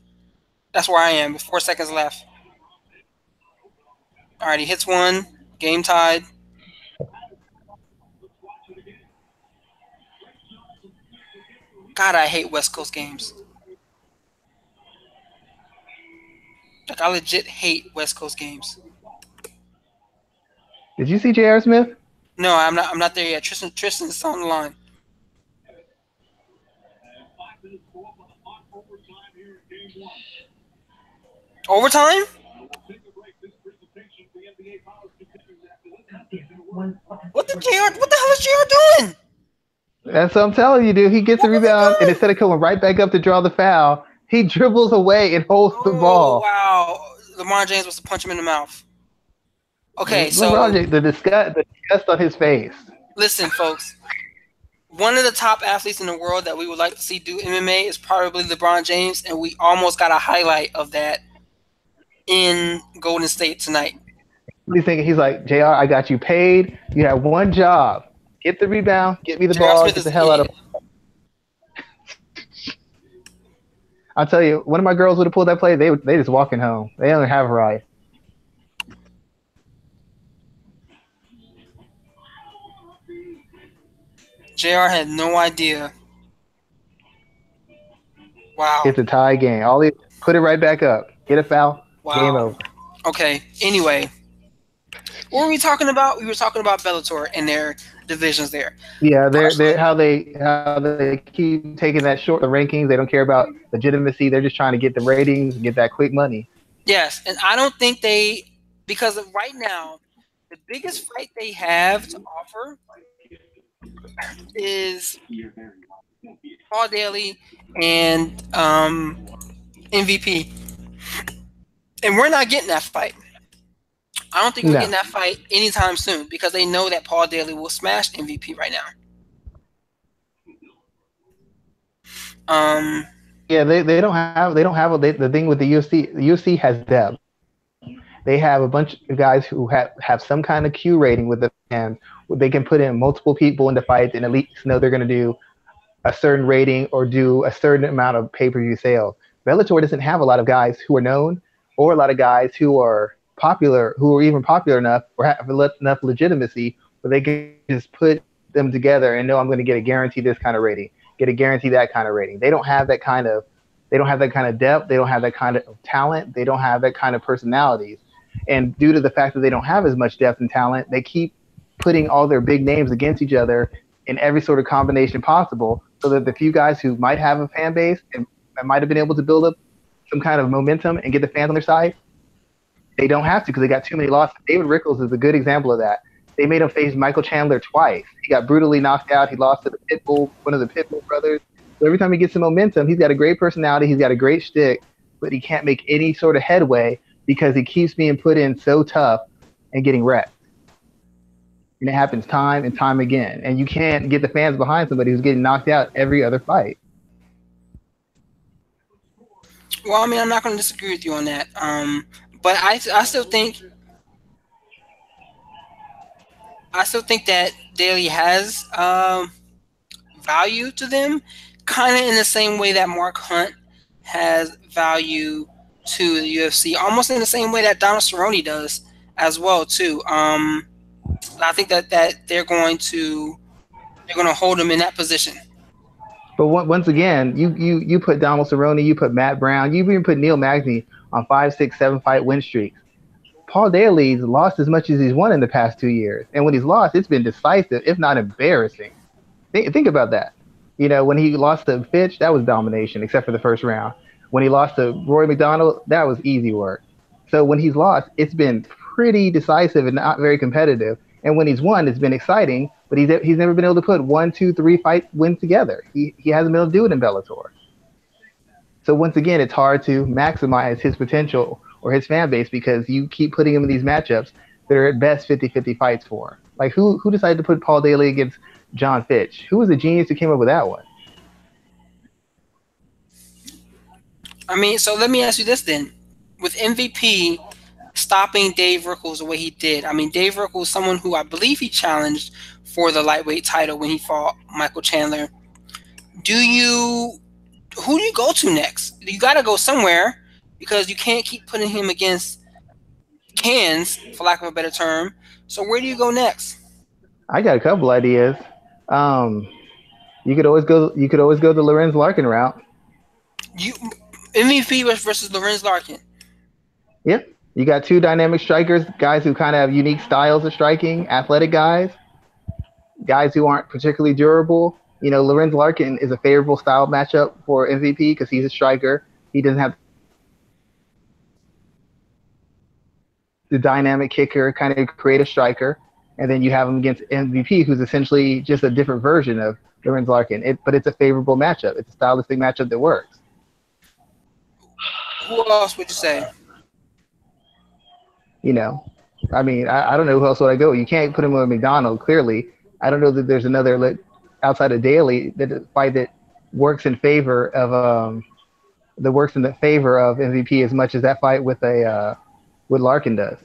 That's where I am. With 4 seconds left. All right, he hits one. Game tied. God, I hate West Coast games. Like, I legit hate West Coast games. Did you see J.R. Smith? No, I'm not there yet. Tristan's on the line. Overtime? What the hell is JR doing? That's what I'm telling you, dude. He gets the rebound, and instead of coming right back up to draw the foul, he dribbles away and holds the ball. Wow. LeBron James was to punch him in the mouth. Okay, the disgust on his face. Listen, folks. One of the top athletes in the world that we would like to see do MMA is probably LeBron James, and we almost got a highlight of that in Golden State tonight. He's thinking, he's like, JR, I got you paid. You have one job. Get the rebound, get me the ball, get the hell out of I'll tell you, one of my girls would have pulled that play, they just walking home. They don't have a ride. JR had no idea. Wow. It's a tie game. Put it right back up. Get a foul. Wow. Game over. Okay. Anyway, what were we talking about? We were talking about Bellator and their divisions there. Yeah, they're how they keep taking the rankings. They don't care about legitimacy. They're just trying to get the ratings and get that quick money. Yes, and I don't think because right now the biggest fight they have to offer is Paul Daly and MVP, and we're not getting that fight. I don't think we're getting that fight anytime soon because they know that Paul Daly will smash MVP right now. Yeah, they don't have the thing with the UFC. The UFC has depth. They have a bunch of guys who have some kind of Q rating with the fans. They can put in multiple people into fights and at least know they're going to do a certain rating or do a certain amount of pay-per-view sales. Bellator doesn't have a lot of guys who are known or a lot of guys who are popular, who are even popular enough or have enough legitimacy where they can just put them together and know I'm going to get a guarantee this kind of rating, get a guarantee that kind of rating. They don't have that kind of depth. They don't have that kind of talent. They don't have that kind of personalities. And due to the fact that they don't have as much depth and talent, they keep putting all their big names against each other in every sort of combination possible so that the few guys who might have a fan base and might have been able to build up some kind of momentum and get the fans on their side, they don't have to because they got too many losses. David Rickles is a good example of that. They made him face Michael Chandler twice. He got brutally knocked out. He lost to one of the Pitbull brothers. So every time he gets some momentum, he's got a great personality. He's got a great shtick, but he can't make any sort of headway because he keeps being put in so tough and getting wrecked. And it happens time and time again. And you can't get the fans behind somebody who's getting knocked out every other fight. Well, I mean, I'm not going to disagree with you on that. But I still think that Daly has value to them, kind of in the same way that Mark Hunt has value to the UFC, almost in the same way that Donald Cerrone does as well too. I think that they're going to hold him in that position. But once again, you put Donald Cerrone, you put Matt Brown, you even put Neil Magny on 5, 6, 7 fight win streaks. Paul Daly's lost as much as he's won in the past 2 years, and when he's lost, it's been decisive, if not embarrassing. Think about that. You know, when he lost to Fitch, that was domination, except for the first round. When he lost to Roy McDonald, that was easy work. So when he's lost, it's been pretty decisive and not very competitive. And when he's won, it's been exciting, but he's never been able to put 1, 2, 3 fight wins together. He hasn't been able to do it in Bellator. So once again, it's hard to maximize his potential or his fan base because you keep putting him in these matchups that are at best 50-50 fights for him. Like who decided to put Paul Daly against John Fitch? Who was the genius who came up with that one? I mean, so let me ask you this then. With MVP stopping Dave Rickles the way he did, I mean, Dave Rickles, someone who I believe he challenged for the lightweight title when he fought Michael Chandler. Who do you go to next? You got to go somewhere because you can't keep putting him against cans, for lack of a better term. So where do you go next? I got a couple ideas. You could always go the Lorenz Larkin route. MVP versus Lorenz Larkin. Yep. You got two dynamic strikers, guys who kind of have unique styles of striking, athletic guys who aren't particularly durable. You know, Lorenz Larkin is a favorable style matchup for MVP because he's a striker. He doesn't have the dynamic kicker, kind of creative striker. And then you have him against MVP, who's essentially just a different version of Lorenz Larkin. But it's a favorable matchup. It's a stylistic matchup that works. Who else would you say? You know, I mean, I don't know who else would I go. You can't put him with McDonald, clearly. I don't know that there's another outside of Daly fight that works in favor of MVP as much as that fight with Larkin does.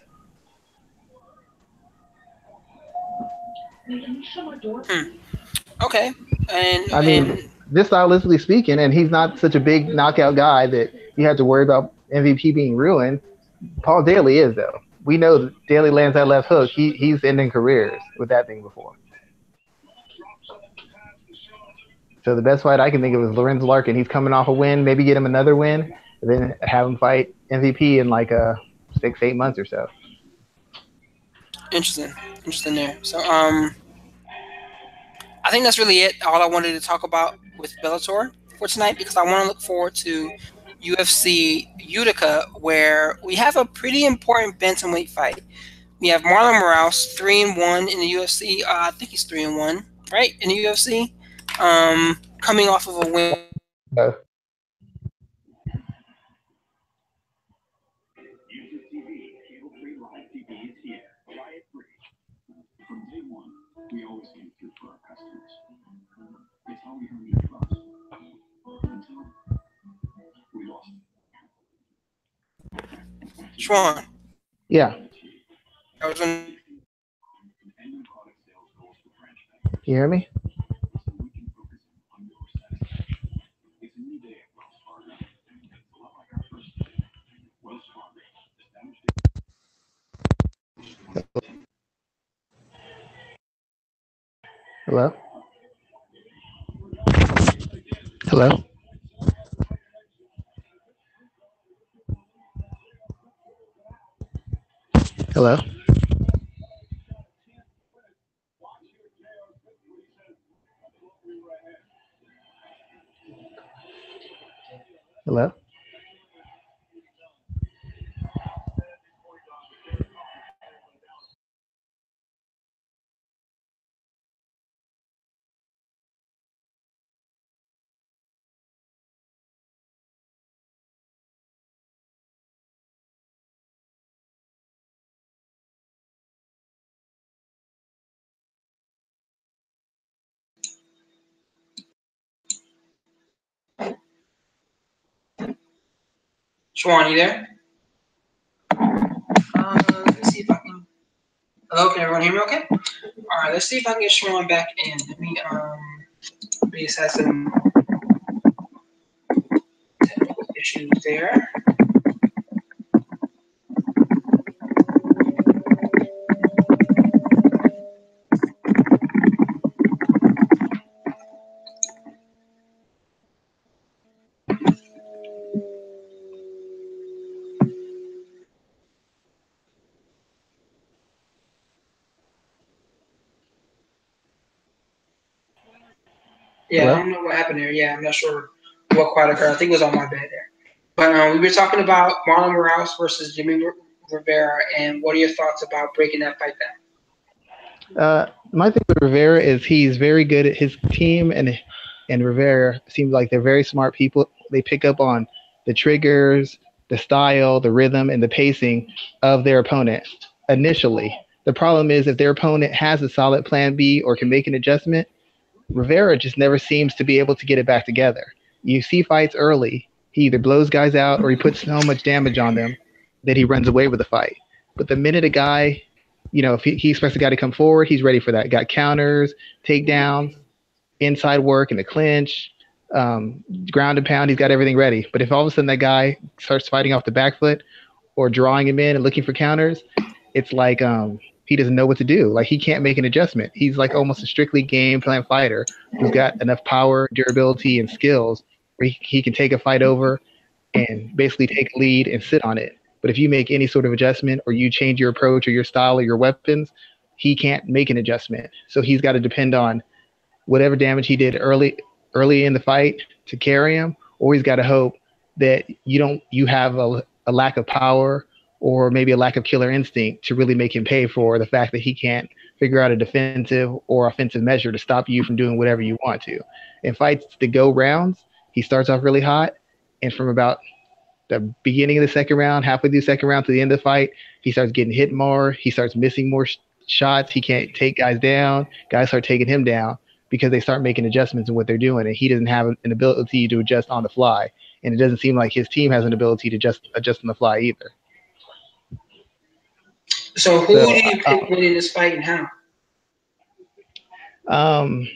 Okay, and I mean, just stylistically speaking, and he's not such a big knockout guy that you have to worry about MVP being ruined. Paul Daly is, though. We know that Daly lands that left hook. He's ending careers with that thing before. So the best fight I can think of is Lorenz Larkin. He's coming off a win, maybe get him another win, and then have him fight MVP in like 6-8 months or so. Interesting there. So I think that's really it. All I wanted to talk about with Bellator for tonight because I want to look forward to UFC Utica, where we have a pretty important bantamweight fight. We have Marlon Moraes, 3-1 in the UFC. I think he's 3-1, right, in the UFC. Coming off of a win. Sean. Yeah. You hear me? Hello? Hello? Hello? Hello? Sean, you there? Let me see if I can. Hello, can everyone hear me okay? All right, let's see if I can get Sean back in. Let me we just had some technical issues there. Yeah, I Hello? don't know what happened there. Yeah, I'm not sure what quite occurred. I think it was on my bed there. But we were talking about Marlon Moraes versus Jimmy Rivera, and what are your thoughts about breaking that fight down? My thing with Rivera is he's very good at his team, and Rivera seems like they're very smart people. They pick up on the triggers, the style, the rhythm, and the pacing of their opponent initially. The problem is if their opponent has a solid plan B or can make an adjustment, Rivera just never seems to be able to get it back together. You see fights early, he either blows guys out or he puts so much damage on them that he runs away with the fight. But the minute a guy, if he expects a guy to come forward, he's ready for that. Got counters, takedowns, inside work in the clinch, ground and pound. He's got everything ready. But if all of a sudden that guy starts fighting off the back foot or drawing him in and looking for counters, it's like he doesn't know what to do. Like he can't make an adjustment. He's like almost a strictly game plan fighter who's got enough power, durability, and skills where he can take a fight over and basically take a lead and sit on it. But if you make any sort of adjustment or you change your approach or your style or your weapons, he can't make an adjustment. So he's got to depend on whatever damage he did early in the fight to carry him, or he's got to hope that you have a lack of power or maybe a lack of killer instinct to really make him pay for the fact that he can't figure out a defensive or offensive measure to stop you from doing whatever you want to. In fights that go rounds, he starts off really hot, and from about the beginning of the second round, halfway through the second round to the end of the fight, he starts getting hit more. He starts missing more shots. He can't take guys down. Guys start taking him down because they start making adjustments in what they're doing, and he doesn't have an ability to adjust on the fly. And it doesn't seem like his team has an ability to just adjust on the fly either. So who So, do you pick winning this fight and how? um,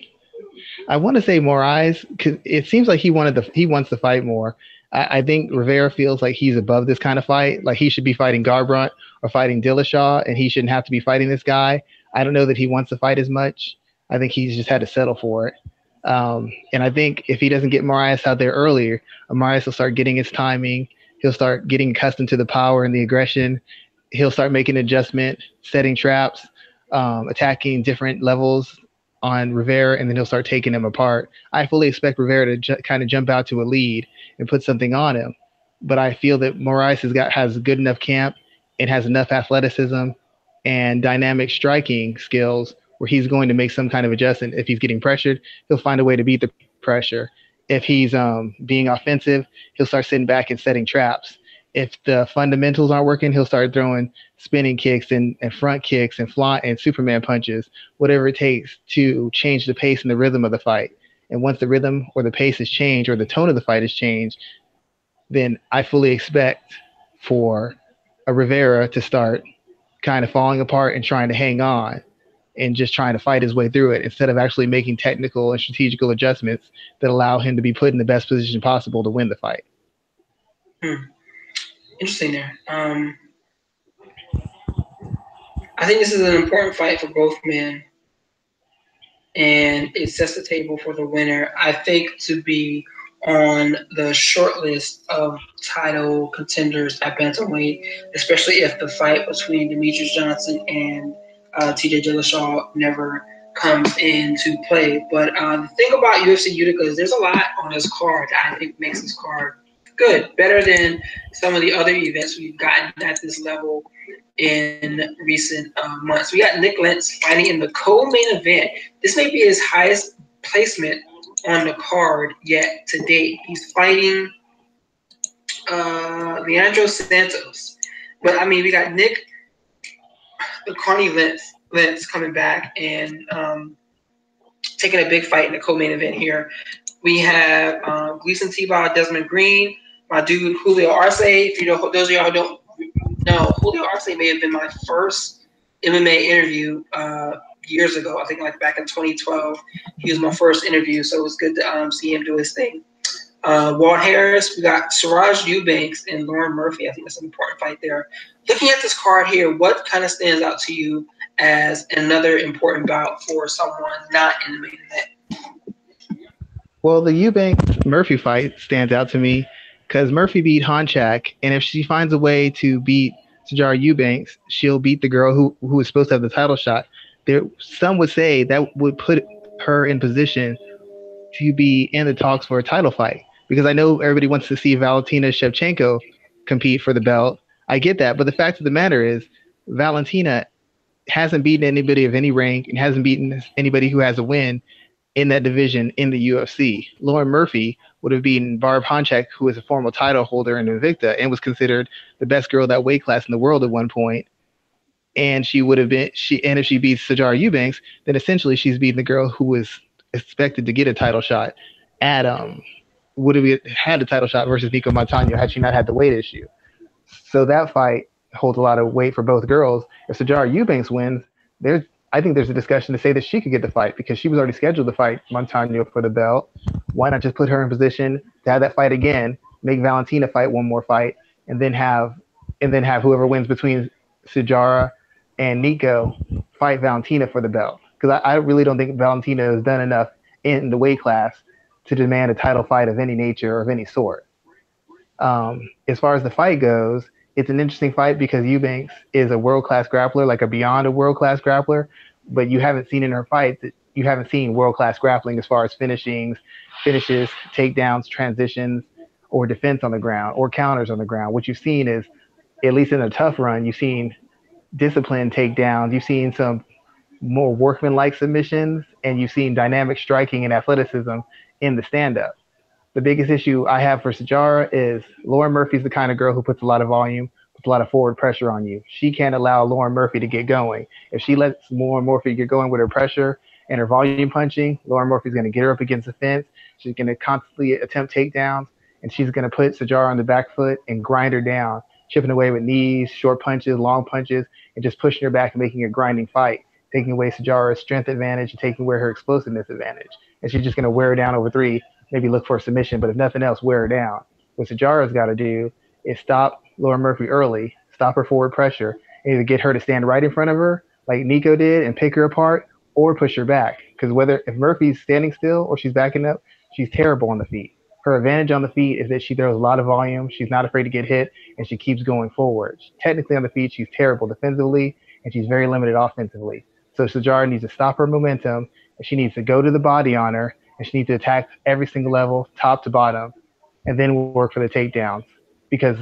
I want to say Moraes because it seems like he wants to fight more. I think Rivera feels like he's above this kind of fight. Like he should be fighting Garbrandt or fighting Dillashaw, and he shouldn't have to be fighting this guy. I don't know that he wants to fight as much. I think he's just had to settle for it. And I think if he doesn't get Moraes out there earlier, Moraes will start getting his timing. He'll start getting accustomed to the power and the aggression. He'll start making adjustment, setting traps, attacking different levels on Rivera, and then he'll start taking him apart. I fully expect Rivera to kind of jump out to a lead and put something on him, but I feel that Moraes has good enough camp and has enough athleticism and dynamic striking skills where he's going to make some kind of adjustment. If he's getting pressured, he'll find a way to beat the pressure. If he's being offensive, he'll start sitting back and setting traps. If the fundamentals aren't working, he'll start throwing spinning kicks and front kicks and fly and Superman punches, whatever it takes to change the pace and the rhythm of the fight. And once the rhythm or the pace has changed or the tone of the fight has changed, then I fully expect for a Rivera to start kind of falling apart and trying to hang on and just trying to fight his way through it instead of actually making technical and strategical adjustments that allow him to be put in the best position possible to win the fight. Hmm. Interesting there. I think this is an important fight for both men, and it sets the table for the winner. I think to be on the short list of title contenders at bantamweight, especially if the fight between Demetrius Johnson and TJ Dillashaw never comes into play. But the thing about UFC Utica is there's a lot on this card that I think makes this card good, better than some of the other events we've gotten at this level in recent months. We got Nick Lentz fighting in the co-main event. This may be his highest placement on the card yet to date. He's fighting Leandro Santos. But, I mean, we got Nick the Carney Lentz coming back and taking a big fight in the co-main event here. We have Gleason Tebow, Desmond Green, my dude Julio Arce. If you know, those of y'all who don't know, Julio Arce may have been my first MMA interview years ago. I think like back in 2012. He was my first interview, so it was good to see him do his thing. Walt Harris, we got Siraj Eubanks and Lauren Murphy. I think that's an important fight there. Looking at this card here, what kind of stands out to you as another important bout for someone not in the main event? Well, the Eubanks Murphy fight stands out to me because Murphy beat Honchak, and if she finds a way to beat Sajara Eubanks, she'll beat the girl who was supposed to have the title shot. Some would say that would put her in position to be in the talks for a title fight. Because I know everybody wants to see Valentina Shevchenko compete for the belt. I get that, but the fact of the matter is, Valentina hasn't beaten anybody of any rank and hasn't beaten anybody who has a win in that division in the UFC. Lauren Murphy would have beaten Barb Honchak, who was a former title holder in Invicta and was considered the best girl of that weight class in the world at one point. And she would have been and if she beats Sajara Eubanks, then essentially she's beating the girl who was expected to get a title shot at would have had a title shot versus Nico Montano had she not had the weight issue. So that fight holds a lot of weight for both girls. If Sajara Eubanks wins, I think there's a discussion to say that she could get the fight because she was already scheduled to fight Montano for the belt. Why not just put her in position to have that fight again, make Valentina fight one more fight, and then have whoever wins between Sajara and Nico fight Valentina for the belt? Because I really don't think Valentina has done enough in the weight class to demand a title fight of any nature or of any sort. As far as the fight goes, it's an interesting fight because Eubanks is a world-class grappler, like a beyond a world-class grappler, but you haven't seen in her fights, you haven't seen world-class grappling as far as finishes, takedowns, transitions, or defense on the ground, or counters on the ground. What you've seen is, at least in a tough run, you've seen disciplined takedowns, you've seen some more workman-like submissions, and you've seen dynamic striking and athleticism in the stand-up. The biggest issue I have for Sajara is Lauren Murphy's the kind of girl who puts a lot of volume, puts a lot of forward pressure on you. She can't allow Lauren Murphy to get going. If she lets Lauren Murphy get going with her pressure and her volume punching, Lauren Murphy's going to get her up against the fence. She's going to constantly attempt takedowns, and she's going to put Sajara on the back foot and grind her down, chipping away with knees, short punches, long punches, and just pushing her back and making a grinding fight, taking away Sajara's strength advantage and taking away her explosiveness advantage. And she's just going to wear her down over three, maybe look for a submission, but if nothing else, wear her down. What Sajara's got to do is stop Lauren Murphy early, stop her forward pressure, and either get her to stand right in front of her, like Nico did, and pick her apart, or push her back. Because if Murphy's standing still or she's backing up, she's terrible on the feet. Her advantage on the feet is that she throws a lot of volume, she's not afraid to get hit, and she keeps going forward. Technically on the feet, she's terrible defensively, and she's very limited offensively. So Sajara needs to stop her momentum, and she needs to go to the body on her, and she needs to attack every single level, top to bottom, and then work for the takedowns. Because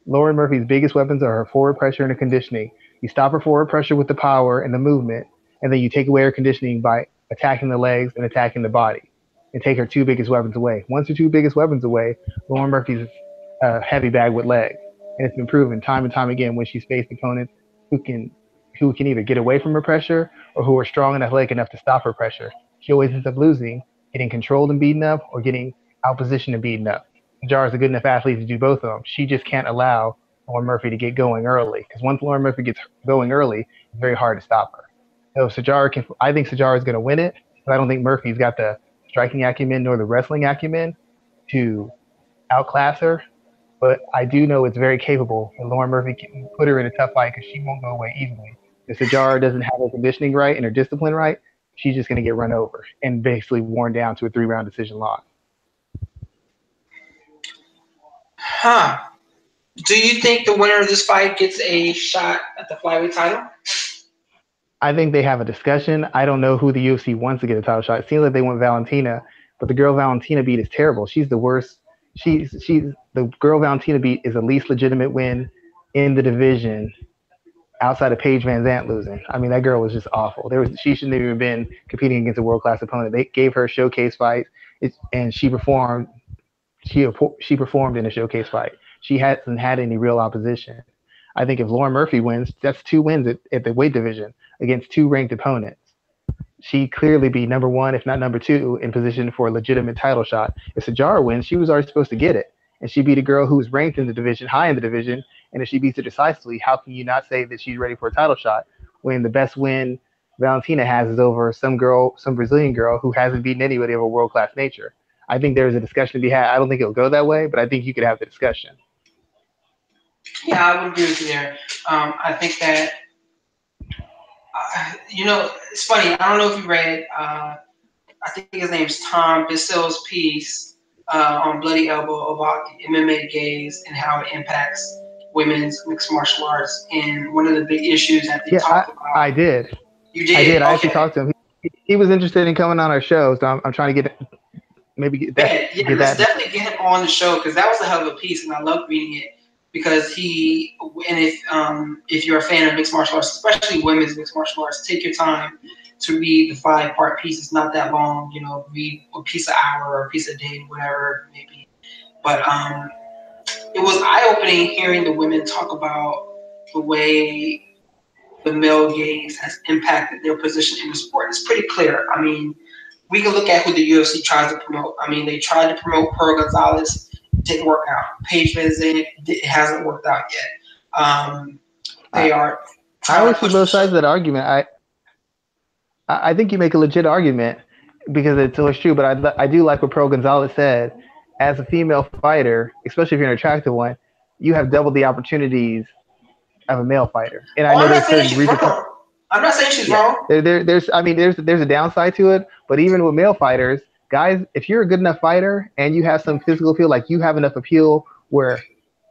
Lauren Murphy's biggest weapons are her forward pressure and her conditioning. You stop her forward pressure with the power and the movement, and then you take away her conditioning by attacking the legs and attacking the body, and take her two biggest weapons away. Once her two biggest weapons away, Lauren Murphy's a heavy bag with legs. And it's been proven time and time again when she's faced opponents who can either get away from her pressure or who are strong and athletic enough to stop her pressure. She always ends up losing, getting controlled and beaten up, or getting outpositioned and beaten up. Sajara's a good enough athlete to do both of them. She just can't allow Lauren Murphy to get going early, because once Lauren Murphy gets going early, it's very hard to stop her. So I think Sajara is going to win it, but I don't think Murphy's got the striking acumen nor the wrestling acumen to outclass her. But I do know it's very capable, and Lauren Murphy can put her in a tough fight because she won't go away easily. If Sajara doesn't have her conditioning right and her discipline right, she's just going to get run over and basically worn down to a 3-round decision loss. Huh. Do you think the winner of this fight gets a shot at the flyweight title? I think they have a discussion. I don't know who the UFC wants to get a title shot. It seems like they want Valentina, but the girl Valentina beat is terrible. She's the worst. The girl Valentina beat is the least legitimate win in the division outside of Paige Van Zandt losing. I mean, that girl was just awful. She shouldn't have even been competing against a world-class opponent. They gave her a showcase fight, and she performed. She performed in a showcase fight. She hasn't had any real opposition. I think if Lauren Murphy wins, that's 2 wins at the weight division against 2 ranked opponents. She clearly be number 1, if not number 2, in position for a legitimate title shot. If Sajara wins, she was already supposed to get it. And she beat a girl who was ranked in the division, high in the division, and if she beats her decisively, how can you not say that she's ready for a title shot when the best win Valentina has is over some Brazilian girl who hasn't beaten anybody of a world-class nature? I think there's a discussion to be had. I don't think it'll go that way, but I think you could have the discussion. Yeah, I would agree with you there. I think that, it's funny. I don't know if you read, I think his name's Tom Bissell's piece on Bloody Elbow about the MMA gaze and how it impacts women's mixed martial arts. And one of the big issues that they talked about. I did. You did? I did. Okay. I actually talked to him. He was interested in coming on our show, so I'm trying to maybe get let's that. definitely get him on the show because that was a hell of a piece, and I loved reading it because if you're a fan of mixed martial arts, especially women's mixed martial arts, take your time to read the 5-part piece. It's not that long, read a piece an hour or a piece a day, whatever it may be. But it was eye-opening hearing the women talk about the way the male gaze has impacted their position in the sport. It's pretty clear. I mean, we can look at who the UFC tries to promote. I mean, they tried to promote Pearl Gonzalez, didn't work out. Paige VanZant, it hasn't worked out yet. They are. I always see both sides of that argument. I think you make a legit argument because it's always true. But I do like what Pearl Gonzalez said. As a female fighter, especially if you're an attractive one, you have double the opportunities of a male fighter. And I know there's certain repercussions. I'm not saying she's wrong. There's a downside to it, but even with male fighters, guys, if you're a good enough fighter and you have some physical appeal, like you have enough appeal where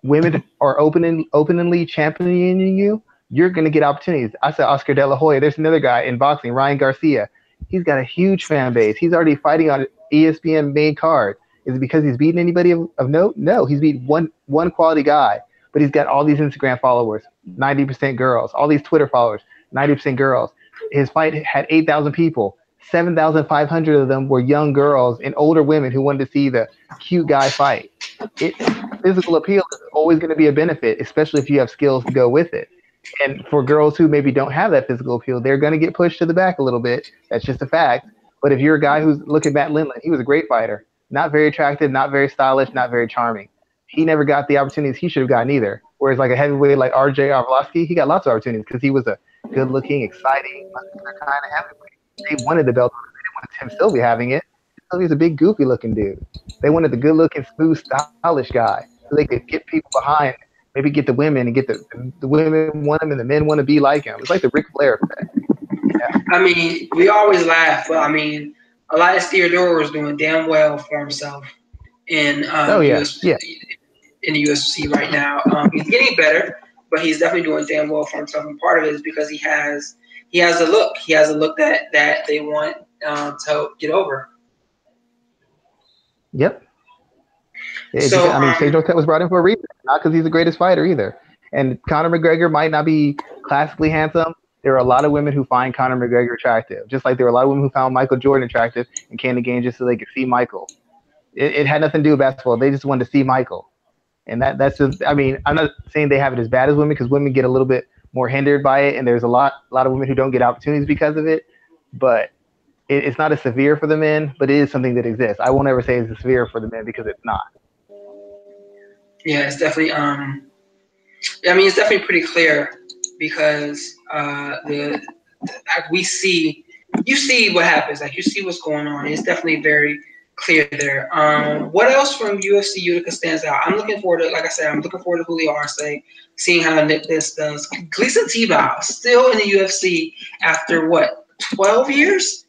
women are openly championing you, you're going to get opportunities. I said Oscar De La Hoya. There's another guy in boxing, Ryan Garcia. He's got a huge fan base. He's already fighting on ESPN main card. Is it because he's beaten anybody of note? No, he's beat one quality guy, but he's got all these Instagram followers, 90% girls, all these Twitter followers, 90% girls. His fight had 8,000 people. 7,500 of them were young girls and older women who wanted to see the cute guy fight. Physical appeal is always going to be a benefit, especially if you have skills to go with it. And for girls who maybe don't have that physical appeal, they're going to get pushed to the back a little bit. That's just a fact. But if you're a guy who's look at Matt Lindland, he was a great fighter. Not very attractive, not very stylish, not very charming. He never got the opportunities he should have gotten either. Whereas like a heavyweight like RJ Arlovsky, he got lots of opportunities because he was a good-looking, exciting, muscular kind of heavyweight. They wanted the belt. They didn't want Tim Sylvia having it. Sylvia's a big, goofy-looking dude. They wanted the good-looking, smooth, stylish guy so they could get people behind, maybe get the women and get the women want him and the men want to be like him. It's like the Ric Flair effect. Yeah. I mean, we always laugh, but I mean, Elias Theodore is doing damn well for himself in in the UFC right now. He's getting better, but he's definitely doing damn well for himself. And part of it is because he has a look. He has a look that they want to help get over. Yep. So I mean, Cedric was brought in for a reason, not because he's the greatest fighter either. And Conor McGregor might not be classically handsome. There are a lot of women who find Conor McGregor attractive, just like there were a lot of women who found Michael Jordan attractive and came to game just so they could see Michael. It had nothing to do with basketball. They just wanted to see Michael. And that's just, I mean, I'm not saying they have it as bad as women because women get a little bit more hindered by it. And there's a lot of women who don't get opportunities because of it. But it's not as severe for the men, but it is something that exists. I won't ever say it's severe for the men because it's not. Yeah, it's definitely, it's definitely pretty clear because you see what happens, like you see what's going on. It's definitely very clear there. What else from UFC Utica stands out? I'm looking forward to, like I said, Julio Arce, seeing how Nick this does. Gleason Tebow still in the UFC after 12 years?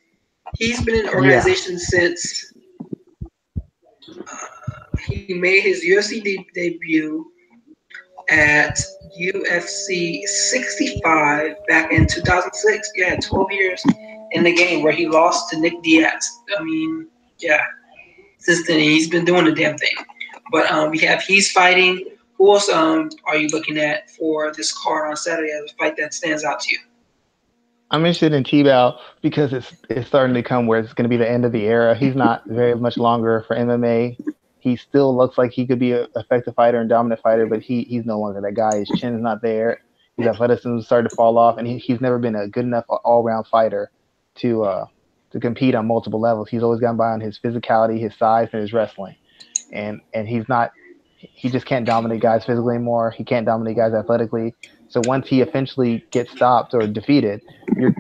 He's been in the organization since he made his UFC debut at UFC 65 back in 2006. Yeah, 12 years in the game where he lost to Nick Diaz. I mean, yeah. Since then, he's been doing the damn thing. But he's fighting. Who else are you looking at for this card on Saturday as a fight that stands out to you? I'm interested in Tebow because it's starting to come where it's going to be the end of the era. He's not very much longer for MMA. He still looks like he could be an effective fighter and dominant fighter, but he's no longer that guy. His chin's not there. His athleticism started to fall off, and he's never been a good enough all-around fighter to compete on multiple levels. He's always gotten by on his physicality, his size, and his wrestling. And he just can't dominate guys physically anymore. He can't dominate guys athletically. So once he eventually gets stopped or defeated, you're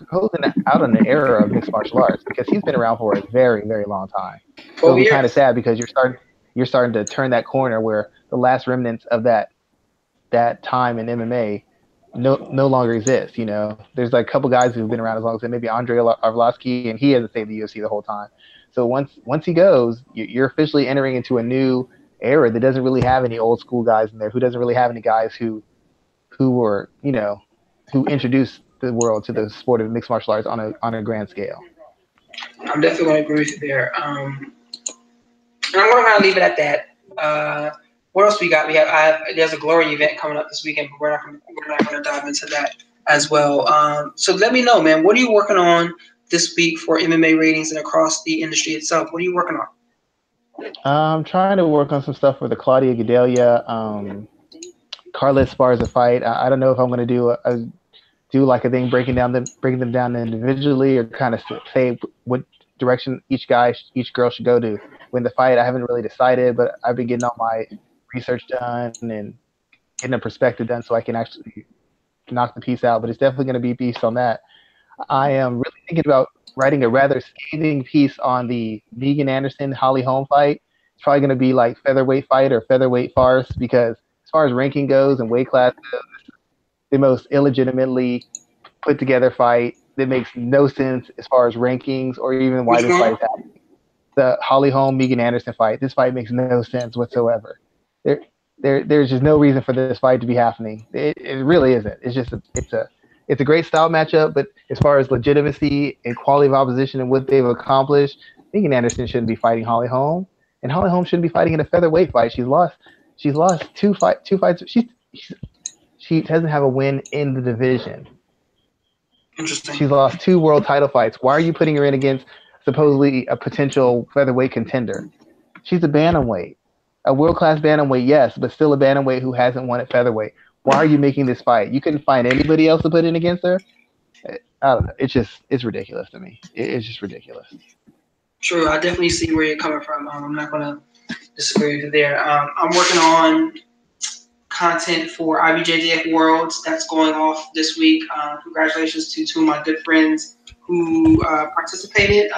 closing out on the era of mixed martial arts because he's been around for a very, very long time. So it'll be kind of sad because you're starting to turn that corner where the last remnants of that time in MMA no longer exist. You know, there's like a couple guys who've been around as long as maybe Andrei Arlovsky, and he hasn't stayed in the UFC the whole time. So once he goes, you're officially entering into a new era that doesn't really have any old school guys in there, who doesn't really have any guys who were, you know, who introduced the world to the sport of mixed martial arts on a grand scale. I'm definitely going to agree with you there. And I'm going to kind of leave it at that. What else we got? There's a Glory event coming up this weekend, but we're not going to dive into that as well. So let me know, man. What are you working on this week for MMA ratings and across the industry itself? What are you working on? I'm trying to work on some stuff for the Claudia Gadelia, Carla Esparza fight. I don't know if I'm going to do like a thing breaking them down individually, or kind of say what direction each girl should go to win the fight. I haven't really decided, but I've been getting all my research done and getting a perspective done so I can actually knock the piece out. But it's definitely going to be based on that. I am really thinking about writing a rather scathing piece on the Megan Anderson Holly Holm fight. It's probably going to be like featherweight fight or featherweight farce, because as far as ranking goes and weight class goes, the most illegitimately put together fight that makes no sense as far as rankings or even why this fight is happening. The Holly Holm Megan Anderson fight. This fight makes no sense whatsoever. There's just no reason for this fight to be happening. It really isn't. It's a great style matchup, but as far as legitimacy and quality of opposition and what they've accomplished, Megan Anderson shouldn't be fighting Holly Holm, and Holly Holm shouldn't be fighting in a featherweight fight. She's lost two fights. She doesn't have a win in the division. Interesting. She's lost 2 world title fights. Why are you putting her in against supposedly a potential featherweight contender? She's a bantamweight. A world-class bantamweight, yes, but still a bantamweight who hasn't won at featherweight. Why are you making this fight? You couldn't find anybody else to put in against her? I don't know. It's ridiculous to me. It's just ridiculous. True. I definitely see where you're coming from. I'm not going to disagree with you there. I'm working on content for IBJJF Worlds that's going off this week. Congratulations to 2 of my good friends who participated.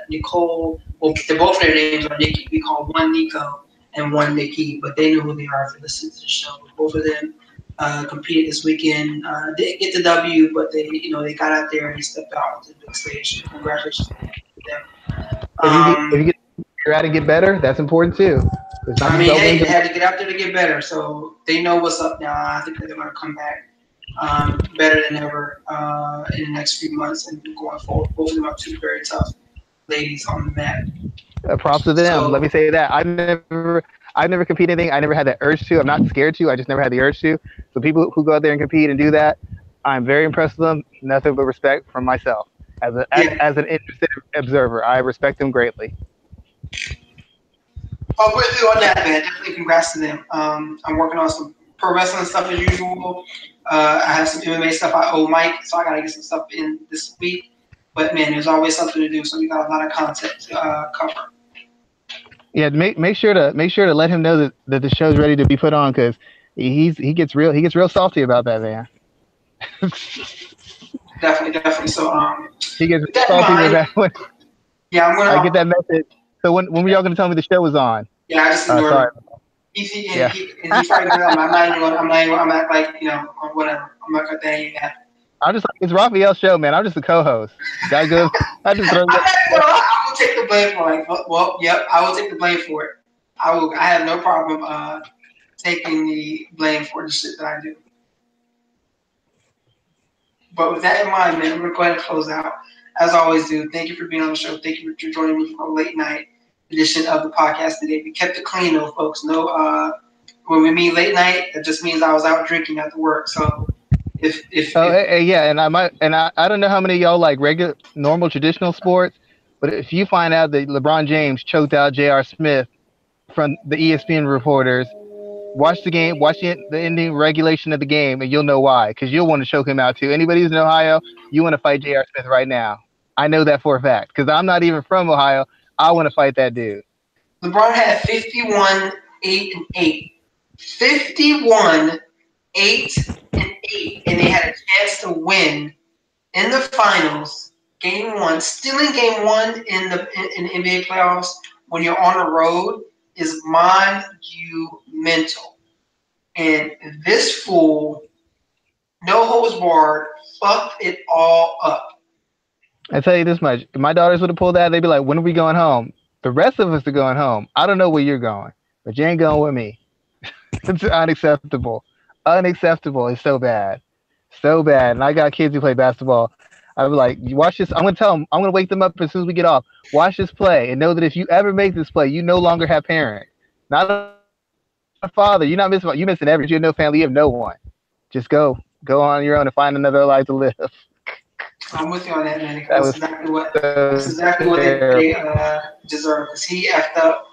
Nicole, well, both their names are Nikki. We call one Nico and one Nikki, but they know who they are if they listen to the show. Both of them competed this weekend. Didn't get the W, but they got out there and they stepped out to the big stage. Congratulations to them. If you get figure out to get better, that's important too. I mean, hey, they had to get out there to get better, so they know what's up now. I think they're going to come back better than ever in the next few months and going forward. Both of them are 2 very tough ladies on the mat. Props to them. So, let me say that I've never competed anything. I never had that urge to. I'm not scared to. I just never had the urge to. So people who go out there and compete and do that, I'm very impressed with them. Nothing but respect from myself as an interested observer. I respect them greatly. I'm with you on that, man. Definitely congrats to them. I'm working on some pro wrestling stuff as usual. I have some MMA stuff I owe Mike, so I got to get some stuff in this week. But, man, there's always something to do, so we got a lot of content to cover. Yeah, make sure to let him know that the show's ready to be put on, because he gets real salty about that, man. Definitely. So he gets salty with that one. Yeah, I get that message. So when were y'all gonna tell me the show was on? Yeah, I just ignored him. He's probably I'm not like, whatever. I'm not gonna say that. I'm just like, it's Raphael's show, man. I'm just the co-host. Gotta go. I just throw. I will take the blame for it. Well, yep, I will take the blame for it. I have no problem taking the blame for the shit that I do. But with that in mind, man, we're going to go ahead and close out. As always, dude, thank you for being on the show. Thank you for joining me for a late night edition of the podcast today. We kept it clean, though, folks. No, when we mean late night, that just means I was out drinking after work. So I don't know how many of y'all like regular, normal, traditional sports, but if you find out that LeBron James choked out J.R. Smith from the ESPN reporters, watch the game, watch the ending regulation of the game, and you'll know why. Because you'll want to choke him out too. Anybody who's in Ohio, you want to fight J.R. Smith right now. I know that for a fact because I'm not even from Ohio. I want to fight that dude. LeBron had 51, 8, and 8. 51, 8, and 8, and they had a chance to win in the finals, Game 1. Still in Game 1 in the NBA playoffs when you're on the road is monumental. And this fool, no holds barred, fucked it all up. I tell you this much: if my daughters would have pulled that, they'd be like, "When are we going home?" The rest of us are going home. I don't know where you're going, but you ain't going with me. It's unacceptable. Unacceptable. It's so bad. So bad. And I got kids who play basketball. I'd be like, you watch this. I'm gonna tell them. I'm gonna wake them up as soon as we get off. Watch this play and know that if you ever make this play, you no longer have parents. Not a father. You're not missing. You missing everything. You have no family. You have no one. Just go on your own and find another life to live. I'm with you on that, man. That That's was exactly what terrible. they deserve. Because he effed up,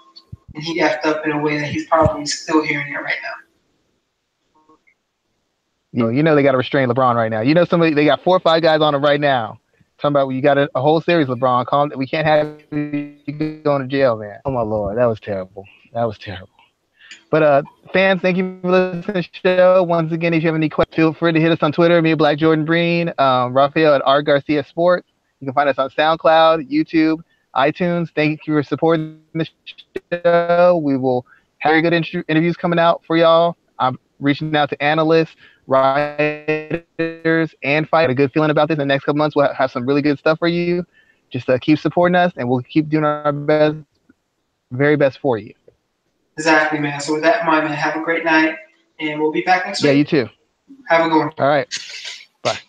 and he effed up in a way that he's probably still hearing it right now. You know they got to restrain LeBron right now. You know they got 4 or 5 guys on him right now. Talking about you got a whole series, LeBron. Calm. We can't have you going to jail, man. Oh my Lord, that was terrible. That was terrible. But fans, thank you for listening to the show. Once again, if you have any questions, feel free to hit us on Twitter. Me, Black Jordan Breen, Rafael at R Garcia Sports. You can find us on SoundCloud, YouTube, iTunes. Thank you for supporting the show. We will have very good interviews coming out for y'all. I'm reaching out to analysts, writers, and fighters. A good feeling about this. In the next couple months, we'll have some really good stuff for you. Just keep supporting us, and we'll keep doing our best, very best for you. Exactly, man. So with that in mind, man, have a great night, and we'll be back next week. Yeah, you too. Have a good one. All right. Bye.